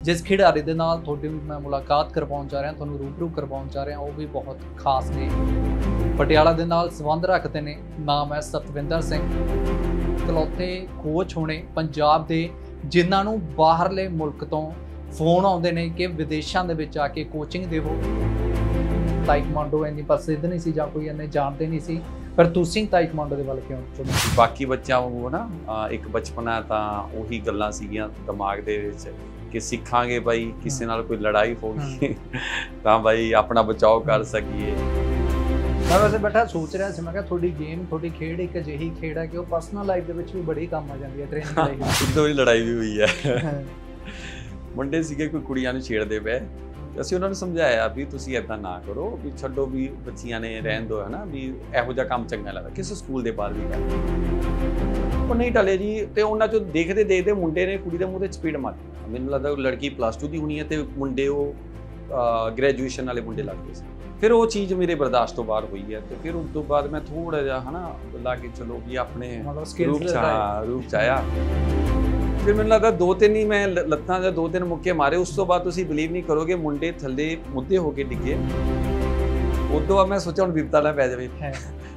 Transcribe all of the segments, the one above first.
जिस खिडारी दे नाल तुहाडी मैं मुलाकात करवाउण जा रहा, तुहानूं रूबरू करवाउण जा रहा, वो भी बहुत खास ने। पटियाला दे नाल संबंध रखते ने। नाम है सतविंदर सिंह। इकलौते कोच होने पंजाब दे जिन्हां नूं बाहरले मुल्क तो फोन आउंदे ने कि विदेशां दे विच आके कोचिंग देवो। ताइकवांडो इन्नी प्रसिद्ध नहीं सी जां कोई इन्ने जाणदे नहीं सी, पर तुसीं ताइकवांडो दे वल क्यों चुने? बाकी बच्चों वांगू ना एक बचपना तां उही गल्लां सीगीआं दिमाग दे विच कि सिखांगे बई किसी नाल कोई लड़ाई होगी तां बई अपना बचाव कर सकीए। मैं वैसे बैठा सोच रहा सी, मैं कहा थोड़ी गेम थोड़ी खेड एक अजिही खेड है कि वो पर्सनल लाइफ दे विच भी बड़ी काम आ जाती है, ट्रेनिंग लाइफ इदों ही लड़ाई भी हुई है। मुंडे सीगे कोई कुड़ियां नूं छेड़दे पे, ਅਸੀਂ ਉਹਨਾਂ ਨੂੰ ਸਮਝਾਇਆ ਵੀ ਤੁਸੀਂ ਇਦਾਂ ਨਾ ਕਰੋ, ਵੀ ਛੱਡੋ ਵੀ ਬੱਚੀਆਂ ਨੇ ਰਹਿਣ ਦਿਓ, ਹੈ ਨਾ, ਵੀ ਇਹੋ ਜਿਹਾ ਕੰਮ ਚੰਗਾ ਲੱਗਦਾ ਕਿਸੇ ਸਕੂਲ ਦੇ ਬਾਹਰ ਵੀ ਕਰ। ਉਹ ਨਹੀਂ ਟਲੇ ਜੀ, ਤੇ ਉਹਨਾਂ ਚੋਂ ਦੇਖਦੇ ਦੇਖਦੇ ਮੁੰਡੇ ਨੇ ਕੁੜੀ ਦੇ ਮੂੰਹ ਤੇ ਚਪੇੜ ਮਾਰੀ। ਮੈਨੂੰ ਲੱਗਦਾ ਉਹ ਲੜਕੀ +2 ਦੀ ਹੋਣੀ ਹੈ ਤੇ ਮੁੰਡੇ ਉਹ ਗ੍ਰੈਜੂਏਸ਼ਨ ਵਾਲੇ ਮੁੰਡੇ ਲੱਗਦੇ ਸੀ। ਫਿਰ ਉਹ ਚੀਜ਼ ਮੇਰੇ ਬਰਦਾਸ਼ਤ ਤੋਂ ਬਾਹਰ ਹੋਈ ਹੈ ਤੇ ਫਿਰ ਉਸ ਤੋਂ ਬਾਅਦ ਮੈਂ ਥੋੜਾ ਜਿਹਾ ਹਨਾ ਲਾ ਕੇ ਚਲੋ ਵੀ ਆਪਣੇ ਰੂਪ ਚ ਆਇਆ। ਫਿਰ ਮੈਨੂੰ ਲੱਗਦਾ 2-3 ਹੀ ਮੈਂ ਲੱਤਾਂ ਜਾਂ 2-3 ਮੁੱਕੇ ਮਾਰੇ। ਉਸ ਤੋਂ ਬਾਅਦ ਤੁਸੀਂ ਬਿਲੀਵ ਨਹੀਂ ਕਰੋਗੇ, ਮੁੰਡੇ ਥੱਲੇ ਮੁੱਦੇ ਹੋ ਕੇ ਡਿੱਗੇ। ਉਦੋਂ ਬਾਅਦ ਮੈਂ ਸੋਚਿਆ ਹੁਣ ਵਿਪਤਾ ਨਾ ਪੈ ਜਾਵੇ।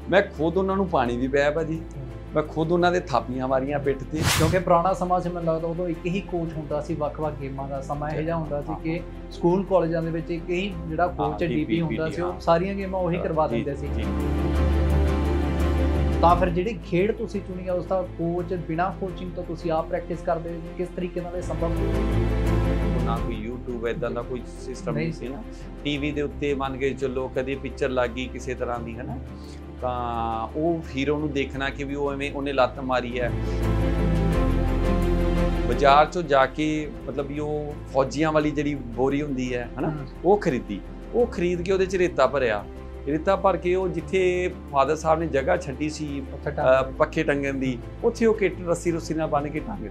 ਮੈਂ ਖੁਦ ਉਹਨਾਂ ਨੂੰ ਪਾਣੀ ਵੀ ਪਿਆ ਭਾਜੀ, ਮੈਂ ਖੁਦ ਉਹਨਾਂ ਦੇ ਥਾਪੀਆਂ ਮਾਰੀਆਂ ਪਿੱਠ ਤੇ। ਕਿਉਂਕਿ ਪੁਰਾਣਾ ਸਮਾਂ ਸੀ, ਮੈਨੂੰ ਲੱਗਦਾ ਉਦੋਂ ਇੱਕ ਹੀ ਕੋਚ ਹੁੰਦਾ ਸੀ, ਵੱਖ-ਵੱਖ ਗੇਮਾਂ ਦਾ ਸਮਾਂ ਇਹੋ ਜਿਹਾ ਹੁੰਦਾ ਸੀ ਕਿ ਸਕੂਲ ਕਾਲਜਾਂ ਦੇ ਵਿੱਚ ਇੱਕ ਹੀ ਜਿਹੜਾ ਕੋਚ ਡੀਪੀ ਹੁੰਦਾ ਸੀ, ਉਹ ਸਾਰੀਆਂ ਗੇਮਾਂ ਉਹੀ ਕਰਵਾ ਦਿੰਦੇ ਸੀ। ਤਾਂ ਫਿਰ ਜਿਹੜੀ ਖੇਡ ਤੁਸੀਂ ਚੁਣੀ ਆ ਉਸ ਦਾ ਕੋਚ ਬਿਨਾਂ ਕੋਚਿੰਗ ਤੋਂ ਤੁਸੀਂ ਆਪ ਪ੍ਰੈਕਟਿਸ ਕਰਦੇ ਹੋ, ਕਿਸ ਤਰੀਕੇ ਨਾਲ ਇਹ ਸੰਭਵ ਹੈ? ਨਾ ਕੋਈ YouTube ਇਦਾਂ ਦਾ ਕੋਈ ਸਿਸਟਮ ਨਹੀਂ ਸੀ ਨਾ। ਟੀਵੀ ਦੇ ਉੱਤੇ ਮੰਨ ਕੇ ਚੱਲੋ ਕਦੇ ਪਿਕਚਰ ਲੱਗ ਗਈ ਕਿਸੇ ਤਰ੍ਹਾਂ ਦੀ, ਹੈ ਨਾ, ਤਾਂ ਉਹ ਹੀਰੋ ਨੂੰ ਦੇਖਣਾ ਕਿ ਵੀ ਉਹ ਐਵੇਂ ਉਹਨੇ ਲੱਤ ਮਾਰੀ ਹੈ। ਬਾਜ਼ਾਰ ਚੋਂ ਜਾ ਕੇ ਮਤਲਬ ਵੀ ਉਹ ਫੌਜੀਆਂ ਵਾਲੀ ਜਿਹੜੀ ਬੋਰੀ ਹੁੰਦੀ ਹੈ ਨਾ, ਉਹ ਖਰੀਦੀ। ਉਹ ਖਰੀਦ ਕੇ ਉਹਦੇ 'ਚ ਰੇਤਾ ਭਰਿਆ। ਰੇਤਾ ਭਰ ਕੇ ਉਹ ਜਿੱਥੇ ਫਾਦਰ ਸਾਹਿਬ ਨੇ ਜਗ੍ਹਾ ਛੱਡੀ ਸੀ ਪੱਖੇ ਟੰਗਣ ਦੀ, ਉੱਥੇ ਉਹ ਕਿੱਟ ਰੱਸੀ ਨਾਲ ਬੰਨ੍ਹ ਕੇ ਟੰਗ ਲਈ।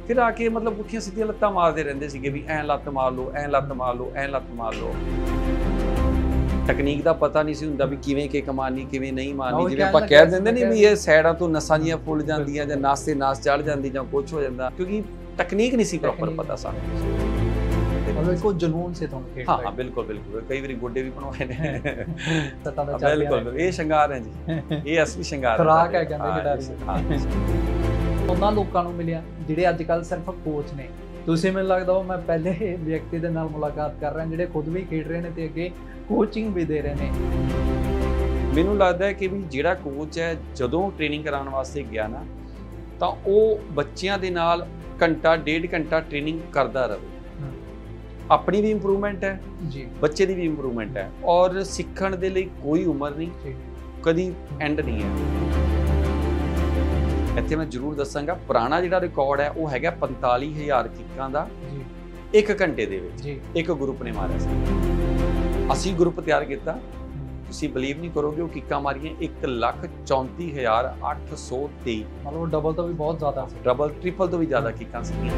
ਫਿਰ ਆ ਕੇ ਮਤਲਬ ਪੁੱਠੀਆਂ ਸਿੱਧੀਆਂ ਲੱਤਾਂ ਮਾਰਦੇ ਰਹਿੰਦੇ ਸੀਗੇ ਵੀ ਐਂ ਲੱਤ ਮਾਰ ਲਓ, ਐਂ ਲੱਤ ਮਾਰ ਲਓ, ਐਂ ਲੱਤ ਮਾਰ ਲਓ। ਟੈਕਨੀਕ ਦਾ ਪਤਾ ਨਹੀਂ ਸੀ ਹੁੰਦਾ ਵੀ ਕਿਵੇਂ ਕਿੱਕ ਮਾਰਨੀ, ਕਿਵੇਂ ਨਹੀਂ ਮਾਰਨੀ। ਜਿਵੇਂ ਆਪਾਂ ਕਹਿ ਦਿੰਦੇ ਨਹੀਂ ਵੀ ਇਹ ਸਾਈਡਾਂ ਤੋਂ ਨਸਾਂ ਜੀਆਂ ਫੁੱਲ ਜਾਂਦੀਆਂ ਜਾਂ ਨਸ ਤੇ ਨਸ ਚੜ੍ਹ ਜਾਂਦੀ ਜਾਂ ਕੁਛ ਹੋ ਜਾਂਦਾ, ਕਿਉਂਕਿ ਟੈਕਨੀਕ ਨਹੀਂ ਸੀ ਪ੍ਰੋਪਰ ਪਤਾ ਸਾਨੂੰ। ਕੋਈ ਜਨੂਨ ਸੇ ਤੁਹਾਨੂੰ ਖੇਡ ਹਾਂ ਬਿਲਕੁਲ ਬਿਲਕੁਲ। ਕਈ ਵਾਰੀ ਗੋਡੇ ਵੀ ਬਣਵਾਏ ਨੇ। ਬਿਲਕੁਲ ਇਹ ਸ਼ਿੰਗਾਰ ਹੈ ਜੀ, ਇਹ ਅਸਲੀ ਸ਼ਿੰਗਾਰ ਖੁਰਾਕ ਹੈ ਕਹਿੰਦੇ ਖਿਡਾਰੀ। ਉਹਨਾਂ ਲੋਕਾਂ ਨੂੰ ਮਿਲਿਆ ਜਿਹੜੇ ਅੱਜ ਕੱਲ੍ਹ ਸਿਰਫ ਕੋਚ ਨੇ। ਤੁਸੀਂ ਮੈਨੂੰ ਲੱਗਦਾ ਉਹ ਮੈਂ ਪਹਿਲੇ ਵਿਅਕਤੀ ਦੇ ਨਾਲ ਮੁਲਾਕਾਤ ਕਰ ਰਿਹਾ ਜਿਹੜੇ ਖੁਦ ਵੀ ਖੇਡ ਰਹੇ ਨੇ ਤੇ ਅੱਗੇ ਕੋਚਿੰਗ ਵੀ ਦੇ ਰਹੇ ਨੇ। ਮੈਨੂੰ ਲੱਗਦਾ ਹੈ ਕਿ ਵੀ ਜਿਹੜਾ ਕੋਚ ਹੈ ਜਦੋਂ ਟ੍ਰੇਨਿੰਗ ਕਰਾਉਣ ਵਾਸਤੇ ਗਿਆ ਨਾ, ਤਾਂ ਉਹ ਬੱਚਿਆਂ ਦੇ ਨਾਲ ਘੰਟਾ 1.5 ਘੰਟਾ ਟ੍ਰੇਨਿੰਗ ਕਰਦਾ ਰਹੇ। ਆਪਣੀ ਵੀ ਇੰਪਰੂਵਮੈਂਟ ਹੈ ਜੀ, ਬੱਚੇ ਦੀ ਵੀ ਇੰਪਰੂਵਮੈਂਟ ਹੈ, ਔਰ ਸਿੱਖਣ ਦੇ ਲਈ ਕੋਈ ਉਮਰ ਨਹੀਂ, ਕਦੀ ਐਂਡ ਨਹੀਂ ਹੈ। ਇੱਥੇ ਮੈਂ ਜ਼ਰੂਰ ਦੱਸਾਂਗਾ ਪੁਰਾਣਾ ਜਿਹੜਾ ਰਿਕਾਰਡ ਹੈ ਉਹ ਹੈਗਾ 45,000 ਕਿੱਕਾਂ ਦਾ 1 ਘੰਟੇ ਦੇ ਵਿੱਚ ਇੱਕ ਗਰੁੱਪ ਨੇ ਮਾਰਿਆ ਸੀ। ਅਸੀਂ ਗਰੁੱਪ ਤਿਆਰ ਕੀਤਾ, ਤੁਸੀਂ ਬਲੀਵ ਨਹੀਂ ਕਰੋਗੇ, ਉਹ ਕਿੱਕਾਂ ਮਾਰੀਆਂ 1,34,823। ਮਤਲਬ ਡਬਲ ਤੋਂ ਵੀ ਬਹੁਤ ਜ਼ਿਆਦਾ, ਡਬਲ ਟ੍ਰਿਪਲ ਤੋਂ ਵੀ ਜ਼ਿਆਦਾ ਕਿੱਕਾਂ ਸੀਗੀਆਂ।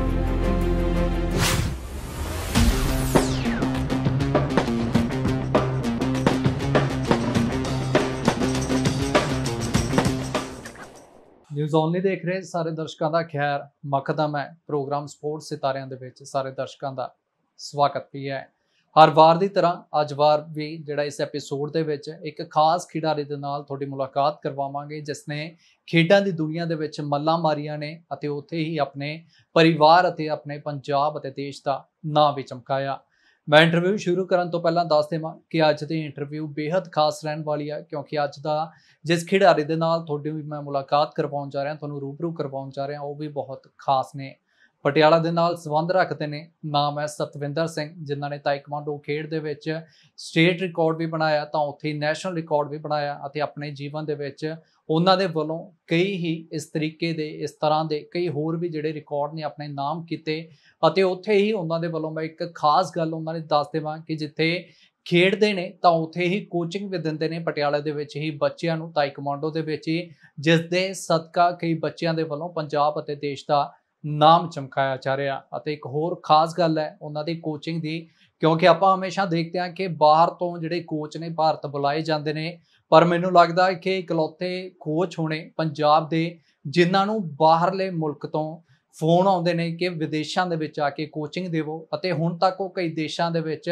ਨਿਊਜ਼ ਓਨਲੀ ਦੇਖ ਰਹੇ ਸਾਰੇ ਦਰਸ਼ਕਾਂ ਦਾ ਖੈਰ ਮਕਦਮ ਹੈ। ਪ੍ਰੋਗਰਾਮ ਸਪੋਰਟਸ ਸਿਤਾਰਿਆਂ ਦੇ ਵਿੱਚ ਸਾਰੇ ਦਰਸ਼ਕਾਂ ਦਾ ਸਵਾਗਤ ਵੀ ਹੈ। ਹਰ ਵਾਰ ਦੀ ਤਰ੍ਹਾਂ ਅੱਜ ਵਾਰ ਵੀ ਜਿਹੜਾ ਇਸ ਐਪੀਸੋਡ ਦੇ ਵਿੱਚ ਇੱਕ ਖਾਸ ਖਿਡਾਰੀ ਦੇ ਨਾਲ ਤੁਹਾਡੀ ਮੁਲਾਕਾਤ ਕਰਵਾਵਾਂਗੇ ਜਿਸ ਨੇ ਖੇਡਾਂ ਦੀ ਦੁਨੀਆ ਦੇ ਵਿੱਚ ਮੱਲਾਂ ਮਾਰੀਆਂ ਨੇ ਅਤੇ ਉੱਥੇ ਹੀ ਆਪਣੇ ਪਰਿਵਾਰ ਅਤੇ ਆਪਣੇ ਪੰਜਾਬ ਅਤੇ ਦੇਸ਼ ਦਾ ਨਾਂ ਵੀ ਚਮਕਾਇਆ। ਮੈਂ ਇੰਟਰਵਿਊ ਸ਼ੁਰੂ ਕਰਨ ਤੋਂ ਪਹਿਲਾਂ ਦੱਸ ਦੇਵਾਂ ਕਿ ਅੱਜ ਦੀ ਇੰਟਰਵਿਊ ਬੇहद ਖਾਸ ਰਹਿਣ ਵਾਲੀ ਹੈ, ਕਿਉਂਕਿ ਅੱਜ ਦਾ ਜਿਸ ਖਿਡਾਰੀ ਦੇ ਨਾਲ ਤੁਹਾਡੀ ਮੈਂ ਮੁਲਾਕਾਤ ਕਰਵਾਉਣ ਜਾ ਰਿਹਾ, ਤੁਹਾਨੂੰ ਰੂਬਰੂ ਕਰਵਾਉਣ ਜਾ ਰਿਹਾ, ਉਹ ਵੀ ਬਹੁਤ ਖਾਸ ਨੇ। ਪਟਿਆਲਾ ਦੇ ਨਾਲ ਸੰਬੰਧ ਰੱਖਦੇ ਨੇ। ਨਾਮ ਹੈ ਸਤਵਿੰਦਰ ਸਿੰਘ, ਜਿਨ੍ਹਾਂ ਨੇ ਤਾਈਕਵਾਂਡੋ ਖੇਡ ਦੇ ਵਿੱਚ ਸਟੇਟ ਰਿਕਾਰਡ ਵੀ ਬਣਾਇਆ ਤਾਂ ਉੱਥੇ ਨੈਸ਼ਨਲ ਰਿਕਾਰਡ ਵੀ ਬਣਾਇਆ ਅਤੇ ਆਪਣੇ ਜੀਵਨ ਦੇ ਵਿੱਚ ਉਹਨਾਂ ਦੇ ਵੱਲੋਂ ਕਈ ਹੀ ਇਸ ਤਰੀਕੇ ਦੇ ਇਸ ਤਰ੍ਹਾਂ ਦੇ ਕਈ ਹੋਰ ਵੀ ਜਿਹੜੇ ਰਿਕਾਰਡ ਨੇ ਆਪਣੇ ਨਾਮ ਕੀਤੇ। ਅਤੇ ਉੱਥੇ ਹੀ ਉਹਨਾਂ ਦੇ ਵੱਲੋਂ ਮੈਂ ਇੱਕ ਖਾਸ ਗੱਲ ਉਹਨਾਂ ਨੇ ਦੱਸ ਦੇਵਾਂ ਕਿ ਜਿੱਥੇ ਖੇਡਦੇ ਨੇ ਤਾਂ ਉੱਥੇ ਹੀ ਕੋਚਿੰਗ ਵੀ ਦਿੰਦੇ ਨੇ ਪਟਿਆਲਾ ਦੇ ਵਿੱਚ ਹੀ ਬੱਚਿਆਂ ਨੂੰ, ਤਾਈਕਵਾਂਡੋ ਦੇ ਵਿੱਚ ਹੀ, ਜਿਸ ਦੇ ਸਦਕਾ ਕਈ ਬੱਚਿਆਂ ਦੇ ਵੱਲੋਂ ਪੰਜਾਬ ਅਤੇ ਦੇਸ਼ ਦਾ ਨਾਮ ਚਮਕਾਇਆ ਜਾ ਰਿਹਾ। ਅਤੇ ਇੱਕ ਹੋਰ ਖਾਸ ਗੱਲ ਹੈ ਉਹਨਾਂ ਦੀ ਕੋਚਿੰਗ ਦੀ, ਕਿਉਂਕਿ ਆਪਾਂ ਹਮੇਸ਼ਾ ਦੇਖਦੇ ਹਾਂ ਕਿ ਬਾਹਰ ਤੋਂ ਜਿਹੜੇ ਕੋਚ ਨੇ ਭਾਰਤ ਬੁਲਾਏ ਜਾਂਦੇ ਨੇ, ਪਰ ਮੈਨੂੰ ਲੱਗਦਾ ਹੈ ਕਿ ਇਕਲੌਤੇ ਕੋਚ ਹੋਣੇ ਪੰਜਾਬ ਦੇ ਜਿਨ੍ਹਾਂ ਨੂੰ ਬਾਹਰਲੇ ਮੁਲਕ ਤੋਂ ਫੋਨ ਆਉਂਦੇ ਨੇ ਕਿ ਵਿਦੇਸ਼ਾਂ ਦੇ ਵਿੱਚ ਆ ਕੇ ਕੋਚਿੰਗ ਦੇਵੋ, ਅਤੇ ਹੁਣ ਤੱਕ ਉਹ ਕਈ ਦੇਸ਼ਾਂ ਦੇ ਵਿੱਚ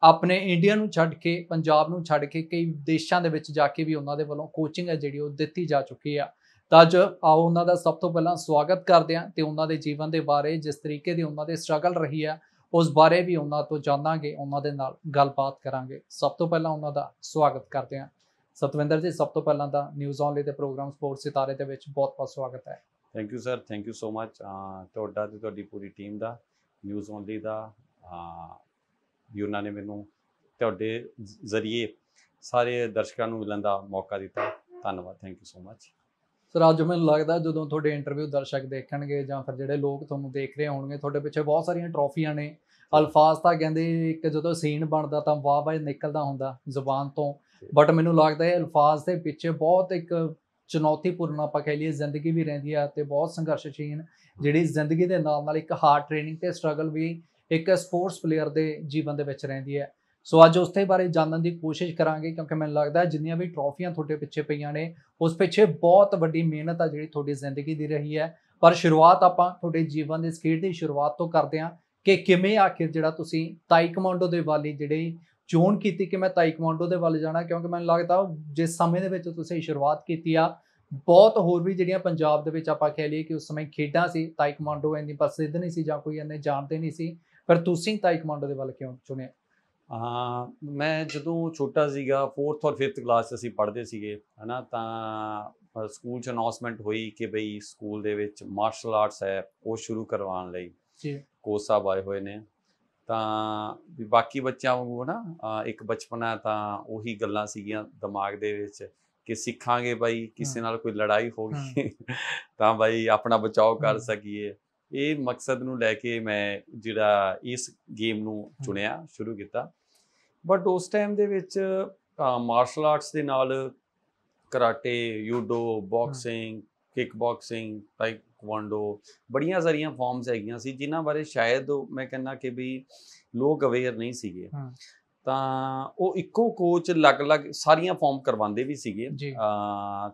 ਆਪਣੇ ਇੰਡੀਆ ਨੂੰ ਛੱਡ ਕੇ, ਪੰਜਾਬ ਨੂੰ ਛੱਡ ਕੇ ਕਈ ਦੇਸ਼ਾਂ ਦੇ ਵਿੱਚ ਜਾ ਕੇ ਵੀ ਉਹਨਾਂ ਦੇ ਵੱਲੋਂ ਕੋਚਿੰਗ ਹੈ ਜਿਹੜੀ ਉਹ ਦਿੱਤੀ ਜਾ ਚੁੱਕੀ ਆ। ਤਾਂ ਅੱਜ ਆਓ ਉਹਨਾਂ ਦਾ ਸਭ ਤੋਂ ਪਹਿਲਾਂ ਸਵਾਗਤ ਕਰਦੇ ਹਾਂ ਤੇ ਉਹਨਾਂ ਦੇ ਜੀਵਨ ਦੇ ਬਾਰੇ, ਜਿਸ ਤਰੀਕੇ ਦੀ ਉਹਨਾਂ ਦੇ ਸਟਰਗਲ ਰਹੀ ਆ, ਉਸ ਬਾਰੇ ਵੀ ਉਹਨਾਂ ਤੋਂ ਜਾਣਾਂਗੇ, ਉਹਨਾਂ ਦੇ ਨਾਲ ਗੱਲਬਾਤ ਕਰਾਂਗੇ। ਸਭ ਤੋਂ ਪਹਿਲਾਂ ਉਹਨਾਂ ਦਾ ਸਵਾਗਤ ਕਰਦੇ ਹਾਂ। ਸਤਵਿੰਦਰ ਜੀ, ਸਭ ਤੋਂ ਪਹਿਲਾਂ ਤਾਂ ਨਿਊਜ਼ ਓਨਲੀ ਦੇ ਪ੍ਰੋਗਰਾਮ ਸਪੋਰਟਸ ਸਿਤਾਰੇ ਦੇ ਵਿੱਚ ਬਹੁਤ-ਬਹੁਤ ਸਵਾਗਤ ਹੈ। Thank you sir, thank you so much. ਤੁਹਾਡਾ ਤੇ ਤੁਹਾਡੀ ਪੂਰੀ ਟੀਮ ਦਾ, ਨਿਊਜ਼ ਓਨਲੀ ਦਾ, ਵੀ ਉਹਨਾਂ ਨੇ ਮੈਨੂੰ ਤੁਹਾਡੇ ਜ਼ਰੀਏ ਸਾਰੇ ਦਰਸ਼ਕਾਂ ਨੂੰ ਮਿਲਣ ਦਾ ਮੌਕਾ ਦਿੱਤਾ। ਧੰਨਵਾਦ, thank you so much. Sir, ਅੱਜ ਮੈਨੂੰ ਲੱਗਦਾ ਜਦੋਂ ਤੁਹਾਡੇ ਇੰਟਰਵਿਊ ਦਰਸ਼ਕ ਦੇਖਣਗੇ ਜਾਂ ਫਿਰ ਜਿਹੜੇ ਲੋਕ ਤੁਹਾਨੂੰ ਦੇਖ ਰਹੇ ਹੋਣਗੇ, ਤੁਹਾਡੇ ਪਿੱਛੇ ਬਹੁਤ ਸਾਰੀਆਂ ਟਰੋਫੀਆਂ ਨੇ। ਅਲਫਾਜ਼ ਤਾਂ ਕਹਿੰਦੇ ਇੱਕ ਜਦੋਂ ਸੀਨ ਬਣਦਾ ਤਾਂ ਵਾਹ ਵਾਹ ਨਿਕਲਦਾ ਹੁੰਦਾ ਜ਼ੁਬਾਨ ਤੋਂ, ਬਟ ਮੈਨੂੰ ਲੱਗਦਾ ਇਹ ਅਲਫਾਜ਼ ਦੇ ਪਿੱਛੇ ਬਹੁਤ ਇੱਕ ਚੁਣੌਤੀਪੂਰਨ ਆਪਾਂ ਕਹਿ ਲਈਏ ਜ਼ਿੰਦਗੀ ਵੀ ਰਹਿੰਦੀ ਆ, ਤੇ ਬਹੁਤ ਸੰਘਰਸ਼ਸ਼ੀਲ ਜਿਹੜੀ ਜ਼ਿੰਦਗੀ ਦੇ ਨਾਲ ਨਾਲ ਇੱਕ ਹਾਰਡ ਟ੍ਰੇਨਿੰਗ ਤੇ ਸਟਰਗਲ ਵੀ ਇੱਕ ਸਪੋਰਟਸ ਪਲੇਅਰ ਦੇ ਜੀਵਨ ਦੇ ਵਿੱਚ ਰਹਿੰਦੀ ਹੈ। ਸੋ ਅੱਜ ਉਸ ਦੇ ਬਾਰੇ ਜਾਣਨ ਦੀ ਕੋਸ਼ਿਸ਼ ਕਰਾਂਗੇ, ਕਿਉਂਕਿ ਮੈਨੂੰ ਲੱਗਦਾ ਜਿੰਨੀਆਂ ਵੀ ਟਰੋਫੀਆਂ ਤੁਹਾਡੇ ਪਿੱਛੇ ਪਈਆਂ ਨੇ ਉਸ ਪਿੱਛੇ ਬਹੁਤ ਵੱਡੀ ਮਿਹਨਤ ਆ ਜਿਹੜੀ ਤੁਹਾਡੀ ਜ਼ਿੰਦਗੀ ਦੀ ਰਹੀ ਹੈ। ਪਰ ਸ਼ੁਰੂਆਤ ਆਪਾਂ ਤੁਹਾਡੇ ਜੀਵਨ ਦੇ ਇਸ ਖੇਡ ਦੀ ਸ਼ੁਰੂਆਤ ਤੋਂ ਕਰਦੇ ਹਾਂ ਕਿ ਕਿਵੇਂ ਆਖਿਰ ਜਿਹੜਾ ਤੁਸੀਂ ਤਾਈਕਵਾਂਡੋ ਦੇ ਵੱਲ ਜਿਹੜੀ ਚੋਣ ਕੀਤੀ ਕਿ ਮੈਂ ਤਾਈਕਵਾਂਡੋ ਦੇ ਵੱਲ ਜਾਣਾ, ਕਿਉਂਕਿ ਮੈਨੂੰ ਲੱਗਦਾ ਜਿਸ ਸਮੇਂ ਦੇ ਵਿੱਚ ਤੁਸੀਂ ਸ਼ੁਰੂਆਤ ਕੀਤੀ ਆ, ਬਹੁਤ ਹੋਰ ਵੀ ਜਿਹੜੀਆਂ ਪੰਜਾਬ ਦੇ ਵਿੱਚ ਆਪਾਂ ਕਹਿ ਲਈਏ ਕਿ ਉਸ ਸਮੇਂ ਖੇਡਾਂ ਸੀ, ਤਾਈਕਵਾਂਡੋ ਇੰਨੀ ਪ੍ਰਸਿੱਧ ਨਹੀਂ ਸੀ ਜਾਂ ਕੋਈ ਇੰਨੇ ਜਾਣਦੇ ਨਹੀਂ ਸੀ, ਪਰ ਤੁਸੀਂ ਤਾਈਕਵਾਂਡੋ ਦੇ ਵੱਲ ਕਿਉਂ ਚੁਣਿਆ? ਮੈਂ ਜਦੋਂ ਛੋਟਾ ਸੀਗਾ 4th ਔਰ 5th ਕਲਾਸ 'ਚ ਅਸੀਂ ਪੜ੍ਹਦੇ ਸੀਗੇ, ਹੈ ਨਾ, ਤਾਂ ਸਕੂਲ 'ਚ ਅਨਾਉਂਸਮੈਂਟ ਹੋਈ ਕਿ ਬਈ ਸਕੂਲ ਦੇ ਵਿੱਚ ਮਾਰਸ਼ਲ ਆਰਟਸ ਹੈ ਉਹ ਸ਼ੁਰੂ ਕਰਵਾਉਣ ਲਈ ਜੀ ਕੋਚ ਸਾਹਿਬ ਆਏ ਹੋਏ ਨੇ। ਤਾਂ ਵੀ ਬਾਕੀ ਬੱਚਿਆਂ ਵਾਂਗੂ ਨਾ ਇੱਕ ਬਚਪਨਾ ਤਾਂ ਉਹੀ ਗੱਲਾਂ ਸੀਗੀਆਂ ਦਿਮਾਗ ਦੇ ਵਿੱਚ ਕਿ ਸਿੱਖਾਂਗੇ ਬਾਈ ਕਿਸੇ ਨਾਲ ਕੋਈ ਲੜਾਈ ਹੋ ਗਈ ਤਾਂ ਬਾਈ ਆਪਣਾ ਬਚਾਓ ਕਰ ਸਕੀਏ। ਇਹ ਮਕਸਦ ਨੂੰ ਲੈ ਕੇ ਮੈਂ ਜਿਹੜਾ ਇਸ ਗੇਮ ਨੂੰ ਚੁਣਿਆ, ਸ਼ੁਰੂ ਕੀਤਾ। ਬਟ ਉਸ ਟਾਈਮ ਦੇ ਵਿੱਚ ਮਾਰਸ਼ਲ ਆਰਟਸ ਦੇ ਨਾਲ karate, judo, boxing, kick boxing, taekwondo, ਬੜੀਆਂ ਸਾਰੀਆਂ ਫਾਰਮਸ ਹੈਗੀਆਂ ਸੀ ਜਿਨ੍ਹਾਂ ਬਾਰੇ ਸ਼ਾਇਦ ਮੈਂ ਕਹਿੰਦਾ ਕਿ ਵੀ ਲੋਕ ਅਵੇਅਰ ਨਹੀਂ ਸੀਗੇ। ਤਾਂ ਉਹ ਇੱਕੋ ਕੋਚ ਅਲੱਗ-ਅਲੱਗ ਸਾਰੀਆਂ ਫਾਰਮ ਕਰਵਾਉਂਦੇ ਵੀ ਸੀਗੇ।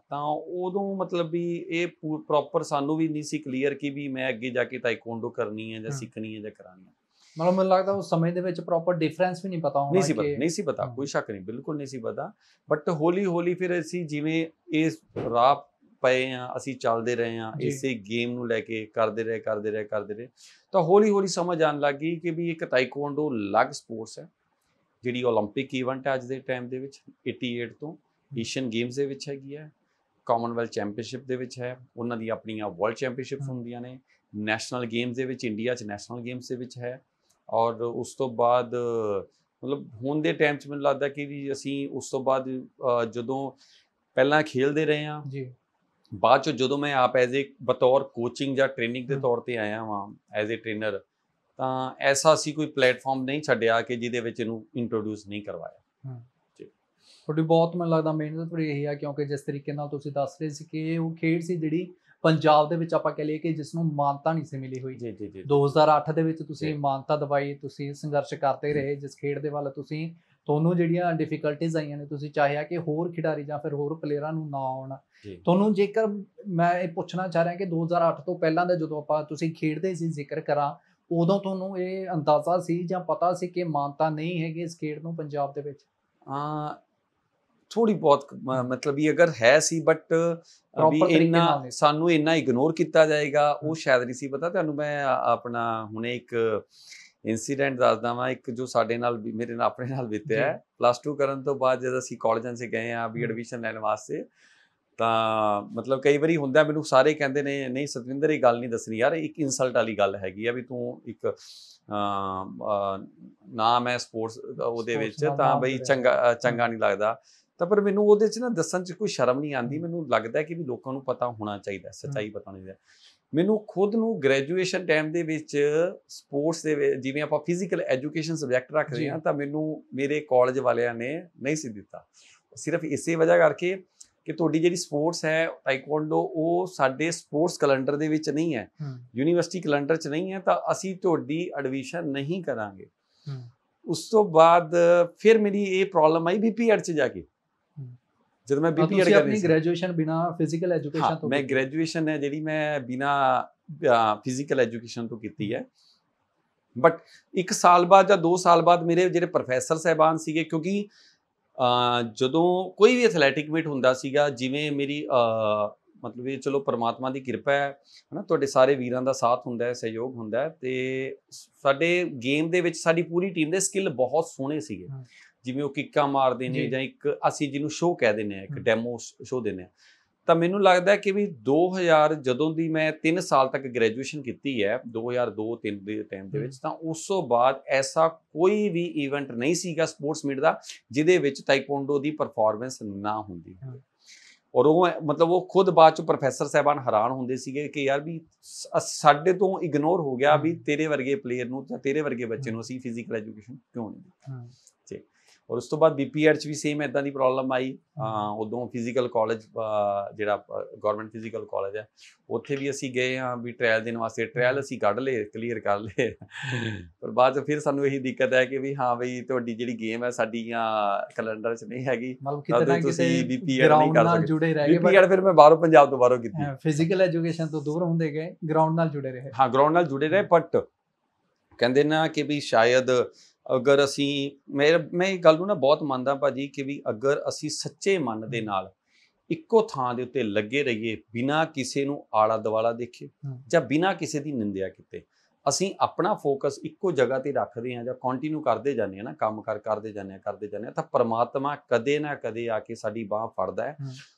ਤਾਂ ਉਦੋਂ ਮਤਲਬ ਵੀ ਇਹ ਪ੍ਰੋਪਰ ਸਾਨੂੰ ਵੀ ਨਹੀਂ ਸੀ ਕਲੀਅਰ ਕਿ ਵੀ ਮੈਂ ਅੱਗੇ ਜਾ ਕੇ ਤਾਈਕਵਾਂਡੋ ਕਰਨੀ ਹੈ ਜਾਂ ਸਿੱਖਣੀ ਹੈ ਜਾਂ ਕਰਾਉਣੀ ਹੈ। ਮਤਲਬ ਮੈਨੂੰ ਲੱਗਦਾ ਉਸ ਸਮੇਂ ਦੇ ਵਿੱਚ ਪ੍ਰੋਪਰ ਡਿਫਰੈਂਸ ਵੀ ਨਹੀਂ ਪਤਾ ਹੋਣਾ। ਨਹੀਂ ਸੀ ਪਤਾ, ਕੋਈ ਸ਼ੱਕ ਨਹੀਂ, ਬਿਲਕੁਲ ਨਹੀਂ ਸੀ ਪਤਾ। ਬਟ ਹੌਲੀ-ਹੌਲੀ ਫਿਰ ਅਸੀਂ ਜਿਵੇਂ ਇਸ ਰਾਹ ਪਏ ਹਾਂ, ਅਸੀਂ ਚੱਲਦੇ ਰਹੇ ਹਾਂ ਇਸੇ ਗੇਮ ਨੂੰ ਲੈ ਕੇ, ਕਰਦੇ ਰਹੇ ਤਾਂ ਹੌਲੀ-ਹੌਲੀ ਸਮਝ ਆਉਣ ਲੱਗ ਗਈ ਕਿ ਵੀ ਇੱਕ ਤਾਈਕਵਾਂਡੋ ਅਲੱਗ ਸਪੋਰਟਸ ਹੈ ਜਿਹੜੀ ਓਲੰਪਿਕ ਈਵੈਂਟ ਹੈ ਅੱਜ ਦੇ ਟਾਈਮ ਦੇ ਵਿੱਚ 88 ਤੋਂ ਏਸ਼ੀਅਨ ਗੇਮਸ ਦੇ ਵਿੱਚ ਹੈਗੀ ਹੈ, ਕਾਮਨਵੈਲਥ ਚੈਂਪੀਅਨਸ਼ਿਪ ਦੇ ਵਿੱਚ ਹੈ, ਉਹਨਾਂ ਦੀ ਆਪਣੀਆਂ ਵਰਲਡ ਚੈਂਪੀਅਨਸ਼ਿਪਸ ਹੁੰਦੀਆਂ ਨੇ, ਨੈਸ਼ਨਲ ਗੇਮਸ ਦੇ ਵਿੱਚ ਇੰਡੀਆ 'ਚ ਨੈਸ਼ਨਲ ਗੇਮਸ ਦੇ ਵਿੱਚ ਹੈ। ਔਰ ਉਸ ਤੋਂ ਬਾਅਦ ਮਤਲਬ ਹੁਣ ਦੇ ਟਾਈਮ 'ਚ ਮੈਨੂੰ ਲੱਗਦਾ ਕਿ ਵੀ ਅਸੀਂ ਉਸ ਤੋਂ ਬਾਅਦ ਜਦੋਂ ਪਹਿਲਾਂ ਖੇਲਦੇ ਰਹੇ ਹਾਂ, ਬਾਅਦ 'ਚ ਜਦੋਂ ਮੈਂ ਆਪ ਐਜ਼ ਏ ਬਤੌਰ ਕੋਚਿੰਗ ਜਾਂ ਟ੍ਰੇਨਿੰਗ ਦੇ ਤੌਰ 'ਤੇ ਆਇਆ ਵਾਂ ਐਜ਼ ਏ ਟ੍ਰੇਨਰ, ਤਾਂ ਐਸਾ ਅਸੀਂ ਕੋਈ ਪਲੇਟਫਾਰਮ ਨਹੀਂ ਛੱਡਿਆ ਕਿ ਜਿਹਦੇ ਵਿੱਚ ਇਹਨੂੰ ਇੰਟਰੋਡਿਊਸ ਨਹੀਂ ਕਰਵਾਇਆ। ਤੁਹਾਡੀ ਬਹੁਤ ਮੈਨੂੰ ਲੱਗਦਾ ਮਿਹਨਤ ਵੀ ਇਹੀ ਆ, ਕਿਉਂਕਿ ਜਿਸ ਤਰੀਕੇ ਨਾਲ ਤੁਸੀਂ ਦੱਸ ਰਹੇ ਸੀ ਕਿ ਉਹ ਖੇਡ ਸੀ ਜਿਹੜੀ ਪੰਜਾਬ ਦੇ ਵਿੱਚ ਆਪਾਂ ਕਹਿ ਲਈਏ ਕਿ ਜਿਸ ਨੂੰ ਮਾਨਤਾ ਨਹੀਂ ਸੀ ਮਿਲੀ ਹੋਈ। 2008 ਦੇ ਵਿੱਚ ਤੁਸੀਂ ਮਾਨਤਾ ਦਵਾਈ, ਤੁਸੀਂ ਸੰਘਰਸ਼ ਕਰਦੇ ਰਹੇ ਜਿਸ ਖੇਡ ਦੇ ਵੱਲ ਤੁਹਾਨੂੰ ਜਿਹੜੀਆਂ ਡਿਫਿਕਲਟੀਜ਼ ਆਈਆਂ ਨੇ, ਤੁਸੀਂ ਚਾਹਿਆ ਕਿ ਹੋਰ ਖਿਡਾਰੀ ਜਾਂ ਫਿਰ ਹੋਰ ਪਲੇਅਰਾਂ ਨੂੰ ਨਾ ਆਉਣ। ਤੁਹਾਨੂੰ ਜੇਕਰ ਮੈਂ ਇਹ ਪੁੱਛਣਾ ਚਾਹ ਰਿਹਾ ਕਿ 2008 ਤੋਂ ਪਹਿਲਾਂ ਦਾ ਜਦੋਂ ਤੁਸੀਂ ਖੇਡਦੇ ਸੀ ਜ਼ਿਕਰ ਕਰਾਂ, ਉਦੋਂ ਤੁਹਾਨੂੰ ਇਹ ਅੰਦਾਜ਼ਾ ਸੀ ਜਾਂ ਪਤਾ ਸੀ ਕਿ ਮਾਨਤਾ ਨਹੀਂ ਹੈਗੀ ਇਸ ਖੇਡ ਨੂੰ ਪੰਜਾਬ ਦੇ ਵਿੱਚ? ਥੋੜੀ ਬਹੁਤ ਮਤਲਬ ਵੀ ਅਗਰ ਹੈ ਸੀ, ਬਟ ਸਾਨੂੰ ਇੰਨਾ ਇਗਨੋਰ ਕੀਤਾ ਜਾਏਗਾ ਉਹ ਸ਼ਾਇਦ ਨਹੀਂ ਸੀ ਪਤਾ। ਤੁਹਾਨੂੰ ਮੈਂ ਆਪਣਾ ਹੁਣੇ ਇੱਕ ਇਨਸੀਡੈਂਟ ਦੱਸਦਾ ਵਾਂ, ਇੱਕ ਜੋ ਸਾਡੇ ਨਾਲ ਆਪਣੇ ਨਾਲ ਬੀਤਿਆ ਹੈ। +2 ਕਰਨ ਤੋਂ ਬਾਅਦ ਜਦ ਅਸੀਂ ਕਾਲਜਾਂ 'ਚ ਗਏ ਹਾਂ ਵੀ ਐਡਮਿਸ਼ਨ ਲੈਣ ਵਾਸਤੇ, ਤਾਂ ਮਤਲਬ ਕਈ ਵਾਰੀ ਹੁੰਦਾ ਮੈਨੂੰ ਸਾਰੇ ਕਹਿੰਦੇ ਨੇ ਨਹੀਂ ਸਤਵਿੰਦਰ ਇਹ ਗੱਲ ਨਹੀਂ ਦੱਸਣੀ ਯਾਰ, ਇੱਕ ਇਨਸਲਟ ਵਾਲੀ ਗੱਲ ਹੈਗੀ ਆ ਵੀ ਤੂੰ ਇੱਕ ਨਾਮ ਹੈ ਸਪੋਰਟਸ ਉਹਦੇ ਵਿੱਚ ਤਾਂ ਬਈ ਚੰਗਾ ਨਹੀਂ ਲੱਗਦਾ। ਤਾਂ ਪਰ ਮੈਨੂੰ ਉਹਦੇ 'ਚ ਨਾ ਦੱਸਣ 'ਚ ਕੋਈ ਸ਼ਰਮ ਨਹੀਂ ਆਉਂਦੀ। ਮੈਨੂੰ ਲੱਗਦਾ ਕਿ ਵੀ ਲੋਕਾਂ ਨੂੰ ਪਤਾ ਹੋਣਾ ਚਾਹੀਦਾ, ਸੱਚਾਈ ਪਤਾ ਹੋਣੀ ਚਾਹੀਦਾ। ਮੈਨੂੰ ਖੁਦ ਨੂੰ ਗ੍ਰੈਜੂਏਸ਼ਨ ਟਾਈਮ ਦੇ ਵਿੱਚ ਸਪੋਰਟਸ ਦੇ ਵਿੱਚ ਜਿਵੇਂ ਆਪਾਂ ਫਿਜ਼ੀਕਲ ਐਜੂਕੇਸ਼ਨ ਸਬਜੈਕਟ ਰੱਖਦੇ ਹਾਂ, ਤਾਂ ਮੈਨੂੰ ਮੇਰੇ ਕਾਲਜ ਵਾਲਿਆਂ ਨੇ ਨਹੀਂ ਸੀ ਦਿੱਤਾ, ਸਿਰਫ ਇਸੇ ਵਜ੍ਹਾ ਕਰਕੇ ਕਿ ਤੁਹਾਡੀ ਜਿਹੜੀ ਸਪੋਰਟਸ ਹੈ ਤਾਈਕਵਾਂਡੋ ਉਹ ਸਾਡੇ ਸਪੋਰਟਸ ਕੈਲੰਡਰ ਦੇ ਵਿੱਚ ਨਹੀਂ ਹੈ, ਯੂਨੀਵਰਸਿਟੀ ਕੈਲੰਡਰ 'ਚ ਨਹੀਂ ਹੈ, ਤਾਂ ਅਸੀਂ ਤੁਹਾਡੀ ਐਡਮਿਸ਼ਨ ਨਹੀਂ ਕਰਾਂਗੇ। ਉਸ ਤੋਂ ਬਾਅਦ ਫਿਰ ਮੇਰੀ ਇਹ ਪ੍ਰੋਬਲਮ ਆਈ BPEd 'ਚ ਜਾ ਕੇ, ਜਦੋਂ ਮੈਂ BPEd ਆਪਣੀ ਗ੍ਰੈਜੂਏਸ਼ਨ ਬਿਨਾ ਫਿਜ਼ੀਕਲ ਐਜੂਕੇਸ਼ਨ ਤੋਂ? ਮੈਂ ਗ੍ਰੈਜੂਏਸ਼ਨ ਹੈ ਜਿਹੜੀ ਮੈਂ ਬਿਨਾ ਫਿਜ਼ੀਕਲ ਐਜੂਕੇਸ਼ਨ ਤੋਂ ਕੀਤੀ ਹੈ। ਬਟ 1 ਸਾਲ ਬਾਅਦ ਜਾਂ 2 ਸਾਲ ਬਾਅਦ ਮੇਰੇ ਜਿਹੜੇ ਪ੍ਰੋਫੈਸਰ ਸਾਹਿਬਾਨ ਸੀਗੇ, ਕਿਉਂਕਿ ਜਦੋਂ ਕੋਈ ਵੀ ਐਥਲੈਟਿਕ ਮੀਟ ਹੁੰਦਾ ਸੀਗਾ, ਜਿਵੇਂ ਮੇਰੀ ਮਤਲਬ ਇਹ ਚਲੋ ਪਰਮਾਤਮਾ ਦੀ ਕਿਰਪਾ ਹੈ ਨਾ, ਤੁਹਾਡੇ ਸਾਰੇ ਵੀਰਾਂ ਦਾ ਸਾਥ ਹੁੰਦਾ ਹੈ, ਸਹਿਯੋਗ ਹੁੰਦਾ ਹੈ, ਤੇ ਸਾਡੇ ਗੇਮ ਦੇ ਵਿੱਚ ਸਾਡੀ ਪੂਰੀ ਟੀਮ ਦੇ ਸਕਿੱਲ ਬਹੁਤ ਸੋਹਣੇ ਸੀਗੇ। ਜਿਵੇਂ ਉਹ ਕਿੱਕਾਂ ਮਾਰਦੇ ਨੇ, ਜਾਂ ਇੱਕ ਅਸੀਂ ਜਿਹਨੂੰ ਸ਼ੋਅ ਕਹਿ ਦਿੰਦੇ ਹਾਂ, ਇੱਕ ਡੈਮੋ ਸ਼ੋਅ ਦਿੰਦੇ ਹਾਂ। ਤਾਂ ਮੈਨੂੰ ਲੱਗਦਾ ਕਿ ਵੀ 2000 ਜਦੋਂ ਦੀ ਮੈਂ 3 ਸਾਲ ਤੱਕ ਗ੍ਰੈਜੂਏਸ਼ਨ ਕੀਤੀ ਹੈ, 2002-3 ਦੇ ਟਾਈਮ ਦੇ ਵਿੱਚ, ਤਾਂ ਉਸ ਤੋਂ ਬਾਅਦ ਐਸਾ ਕੋਈ ਵੀ ਇਵੈਂਟ ਨਹੀਂ ਸੀਗਾ ਸਪੋਰਟਸ ਮੀਟ ਦਾ ਜਿਹਦੇ ਵਿੱਚ ਤਾਈਕਵਾਂਡੋ ਦੀ ਪਰਫਾਰਮੈਂਸ ਨਾ ਹੁੰਦੀ। ਔਰ ਉਹ ਮਤਲਬ ਉਹ ਖੁਦ ਬਾਅਦ ਚ ਪ੍ਰੋਫੈਸਰ ਸਾਹਿਬਾਨ ਹੈਰਾਨ ਹੁੰਦੇ ਸੀਗੇ ਕਿ ਯਾਰ ਵੀ ਸਾਡੇ ਤੋਂ ਇਗਨੋਰ ਹੋ ਗਿਆ ਵੀ ਤੇਰੇ ਵਰਗੇ ਪਲੇਅਰ ਨੂੰ ਜਾਂ ਤੇਰੇ ਵਰਗੇ ਬੱਚੇ ਨੂੰ ਅਸੀਂ ਫਿਜ਼ੀਕਲ ਐਜੂਕੇਸ਼ਨ ਕਿਉਂ ਨਹੀਂ ਦਿੱਤੀ। ਔਰ ਉਸ ਤੋਂ ਬਾਅਦ BPED 'ਚ ਵੀ ਸੇਮ ਇੱਦਾਂ ਦੀ ਪ੍ਰੋਬਲਮ ਆਈ। ਉਦੋਂ ਫਿਜ਼ੀਕਲ ਕਾਲਜ ਜਿਹੜਾ ਗੌਰਮੈਂਟ ਫਿਜ਼ੀਕਲ ਕਾਲਜ ਹੈ, ਉੱਥੇ ਵੀ ਅਸੀਂ ਗਏ ਹਾਂ ਵੀ ਟ੍ਰਾਇਲ ਦੇਣ ਵਾਸਤੇ। ਟ੍ਰਾਇਲ ਅਸੀਂ ਕੱਢ ਲਏ, ਕਲੀਅਰ ਕਰ ਲਏ, ਪਰ ਬਾਅਦ 'ਚ ਫਿਰ ਸਾਨੂੰ ਇਹੀ ਦਿੱਕਤ ਹੈ ਕਿ ਵੀ ਹਾਂ ਬਈ ਤੁਹਾਡੀ ਜਿਹੜੀ ਗੇਮ ਹੈ ਸਾਡੀਆਂ ਕੈਲੰਡਰ 'ਚ ਨਹੀਂ ਹੈਗੀ, ਤੁਸੀਂ BPED ਨਹੀਂ ਕਰ ਸਕਦੇ। BPED ਫਿਰ ਮੈਂ ਬਾਹਰੋਂ, ਪੰਜਾਬ ਤੋਂ ਬਾਹਰੋਂ ਕੀਤੀ। ਫਿਜ਼ੀਕਲ ਐਜੂਕੇਸ਼ਨ ਤੋਂ ਦੂਰ ਹੁੰਦੇ ਗਏ, ਗਰਾਊਂਡ ਨਾਲ ਜੁੜੇ ਰਹੇ। ਹਾਂ, ਗਰਾਊਂਡ ਨਾਲ ਜੁੜੇ ਰਹੇ। ਬਟ ਕਹਿੰਦੇ ਨਾ ਕਿ ਵੀ ਸ਼ਾਇਦ ਅਗਰ ਅਸੀਂ ਮੈਂ ਇਹ ਗੱਲ ਨੂੰ ਨਾ ਬਹੁਤ ਮੰਨਦਾ ਭਾਜੀ ਕਿ ਵੀ ਅਗਰ ਅਸੀਂ ਸੱਚੇ ਮਨ ਦੇ ਨਾਲ ਇੱਕੋ ਥਾਂ ਦੇ ਉੱਤੇ ਲੱਗੇ ਰਹੀਏ, ਬਿਨਾਂ ਕਿਸੇ ਨੂੰ ਆਲਾ ਦੁਆਲਾ ਦੇਖੇ ਜਾਂ ਬਿਨਾਂ ਕਿਸੇ ਦੀ ਨਿੰਦਿਆ ਕੀਤੇ, ਅਸੀਂ ਆਪਣਾ ਫੋਕਸ ਇੱਕੋ ਜਗ੍ਹਾ ਤੇ ਰੱਖਦੇ ਹਾਂ ਜਾਂ ਕੰਟੀਨਿਊ ਕਰਦੇ ਜਾਂਦੇ ਹਾਂ ਨਾ, ਕੰਮ ਕਰਦੇ ਜਾਂਦੇ ਹਾਂ, ਤਾਂ ਪਰਮਾਤਮਾ ਕਦੇ ਨਾ ਕਦੇ ਆ ਕੇ ਸਾਡੀ ਬਾਹ ਫੜਦਾ ਹੈ।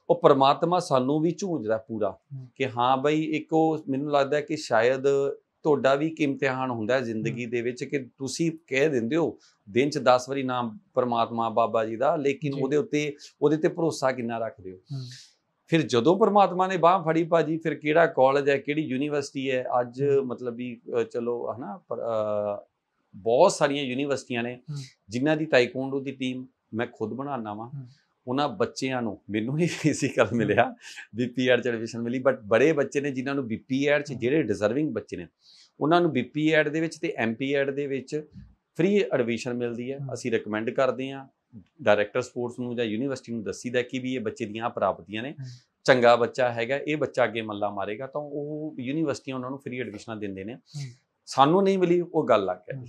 ਉਹ ਪਰਮਾਤਮਾ ਸਾਨੂੰ ਵੀ ਝੂੰਝਦਾ ਪੂਰਾ ਕਿ ਹਾਂ ਬਈ ਇੱਕ ਉਹ ਮੈਨੂੰ ਲੱਗਦਾ ਕਿ ਸ਼ਾਇਦ ਤੁਹਾਡਾ ਵੀ ਇੱਕ ਇਮਤਿਹਾਨ ਹੁੰਦਾ ਹੈ ਜ਼ਿੰਦਗੀ ਦੇ ਵਿੱਚ ਕਿ ਤੁਸੀਂ ਕਹਿ ਦਿੰਦੇ ਹੋ ਦਿਨ 'ਚ 10 ਵਾਰੀ ਨਾਮ ਪਰਮਾਤਮਾ ਬਾਬਾ ਜੀ ਦਾ, ਲੇਕਿਨ ਉਹਦੇ ਤੇ ਭਰੋਸਾ ਕਿੰਨਾ ਰੱਖਦੇ ਹੋ। ਫਿਰ ਜਦੋਂ ਪਰਮਾਤਮਾ ਨੇ ਬਾਹ ਫੜੀ ਭਾਜੀ, ਫਿਰ ਕਿਹੜਾ ਕਾਲਜ ਹੈ, ਕਿਹੜੀ ਯੂਨੀਵਰਸਿਟੀ ਹੈ, ਅੱਜ ਮਤਲਬ ਵੀ ਚਲੋ ਹੈ ਨਾ, ਬਹੁਤ ਸਾਰੀਆਂ ਯੂਨੀਵਰਸਿਟੀਆਂ ਨੇ ਜਿਨ੍ਹਾਂ ਦੀ ਤਾਈਕਵਾਂਡੋ ਦੀ ਟੀਮ ਮੈਂ ਖੁਦ ਬਣਾਉਣਾ ਵਾ। ਉਹਨਾਂ ਬੱਚਿਆਂ ਨੂੰ, ਮੈਨੂੰ ਨਹੀਂ ਫਿਜ਼ੀਕਲ ਮਿਲਿਆ, BPED 'ਚ ਐਡਮਿਸ਼ਨ ਮਿਲੀ, ਬਟ ਬੜੇ ਬੱਚੇ ਨੇ ਜਿਨ੍ਹਾਂ ਨੂੰ BPED 'ਚ, ਜਿਹੜੇ ਡਿਜ਼ਰਵਿੰਗ ਬੱਚੇ ਨੇ ਉਹਨਾਂ ਨੂੰ BPED ਦੇ ਵਿੱਚ ਤੇ MPED ਦੇ ਵਿੱਚ ਫ੍ਰੀ ਐਡਮਿਸ਼ਨ ਮਿਲਦੀ ਹੈ। ਅਸੀਂ ਰਿਕਮੈਂਡ ਕਰਦੇ ਹਾਂ ਡਾਇਰੈਕਟਰ ਸਪੋਰਟਸ ਨੂੰ ਜਾਂ ਯੂਨੀਵਰਸਿਟੀ ਨੂੰ, ਦੱਸੀਦਾ ਕਿ ਵੀ ਇਹ ਬੱਚੇ ਦੀਆਂ ਪ੍ਰਾਪਤੀਆਂ ਨੇ, ਚੰਗਾ ਬੱਚਾ ਹੈਗਾ, ਇਹ ਬੱਚਾ ਅੱਗੇ ਮੱਲਾ ਮਾਰੇਗਾ, ਤਾਂ ਉਹ ਯੂਨੀਵਰਸਿਟੀਆਂ ਉਹਨਾਂ ਨੂੰ ਫ੍ਰੀ ਐਡਮਿਸ਼ਨਾਂ ਦਿੰਦੇ ਨੇ। ਸਾਨੂੰ ਨਹੀਂ ਮਿਲੀ, ਉਹ ਗੱਲ ਲੱਗ ਗਿਆ।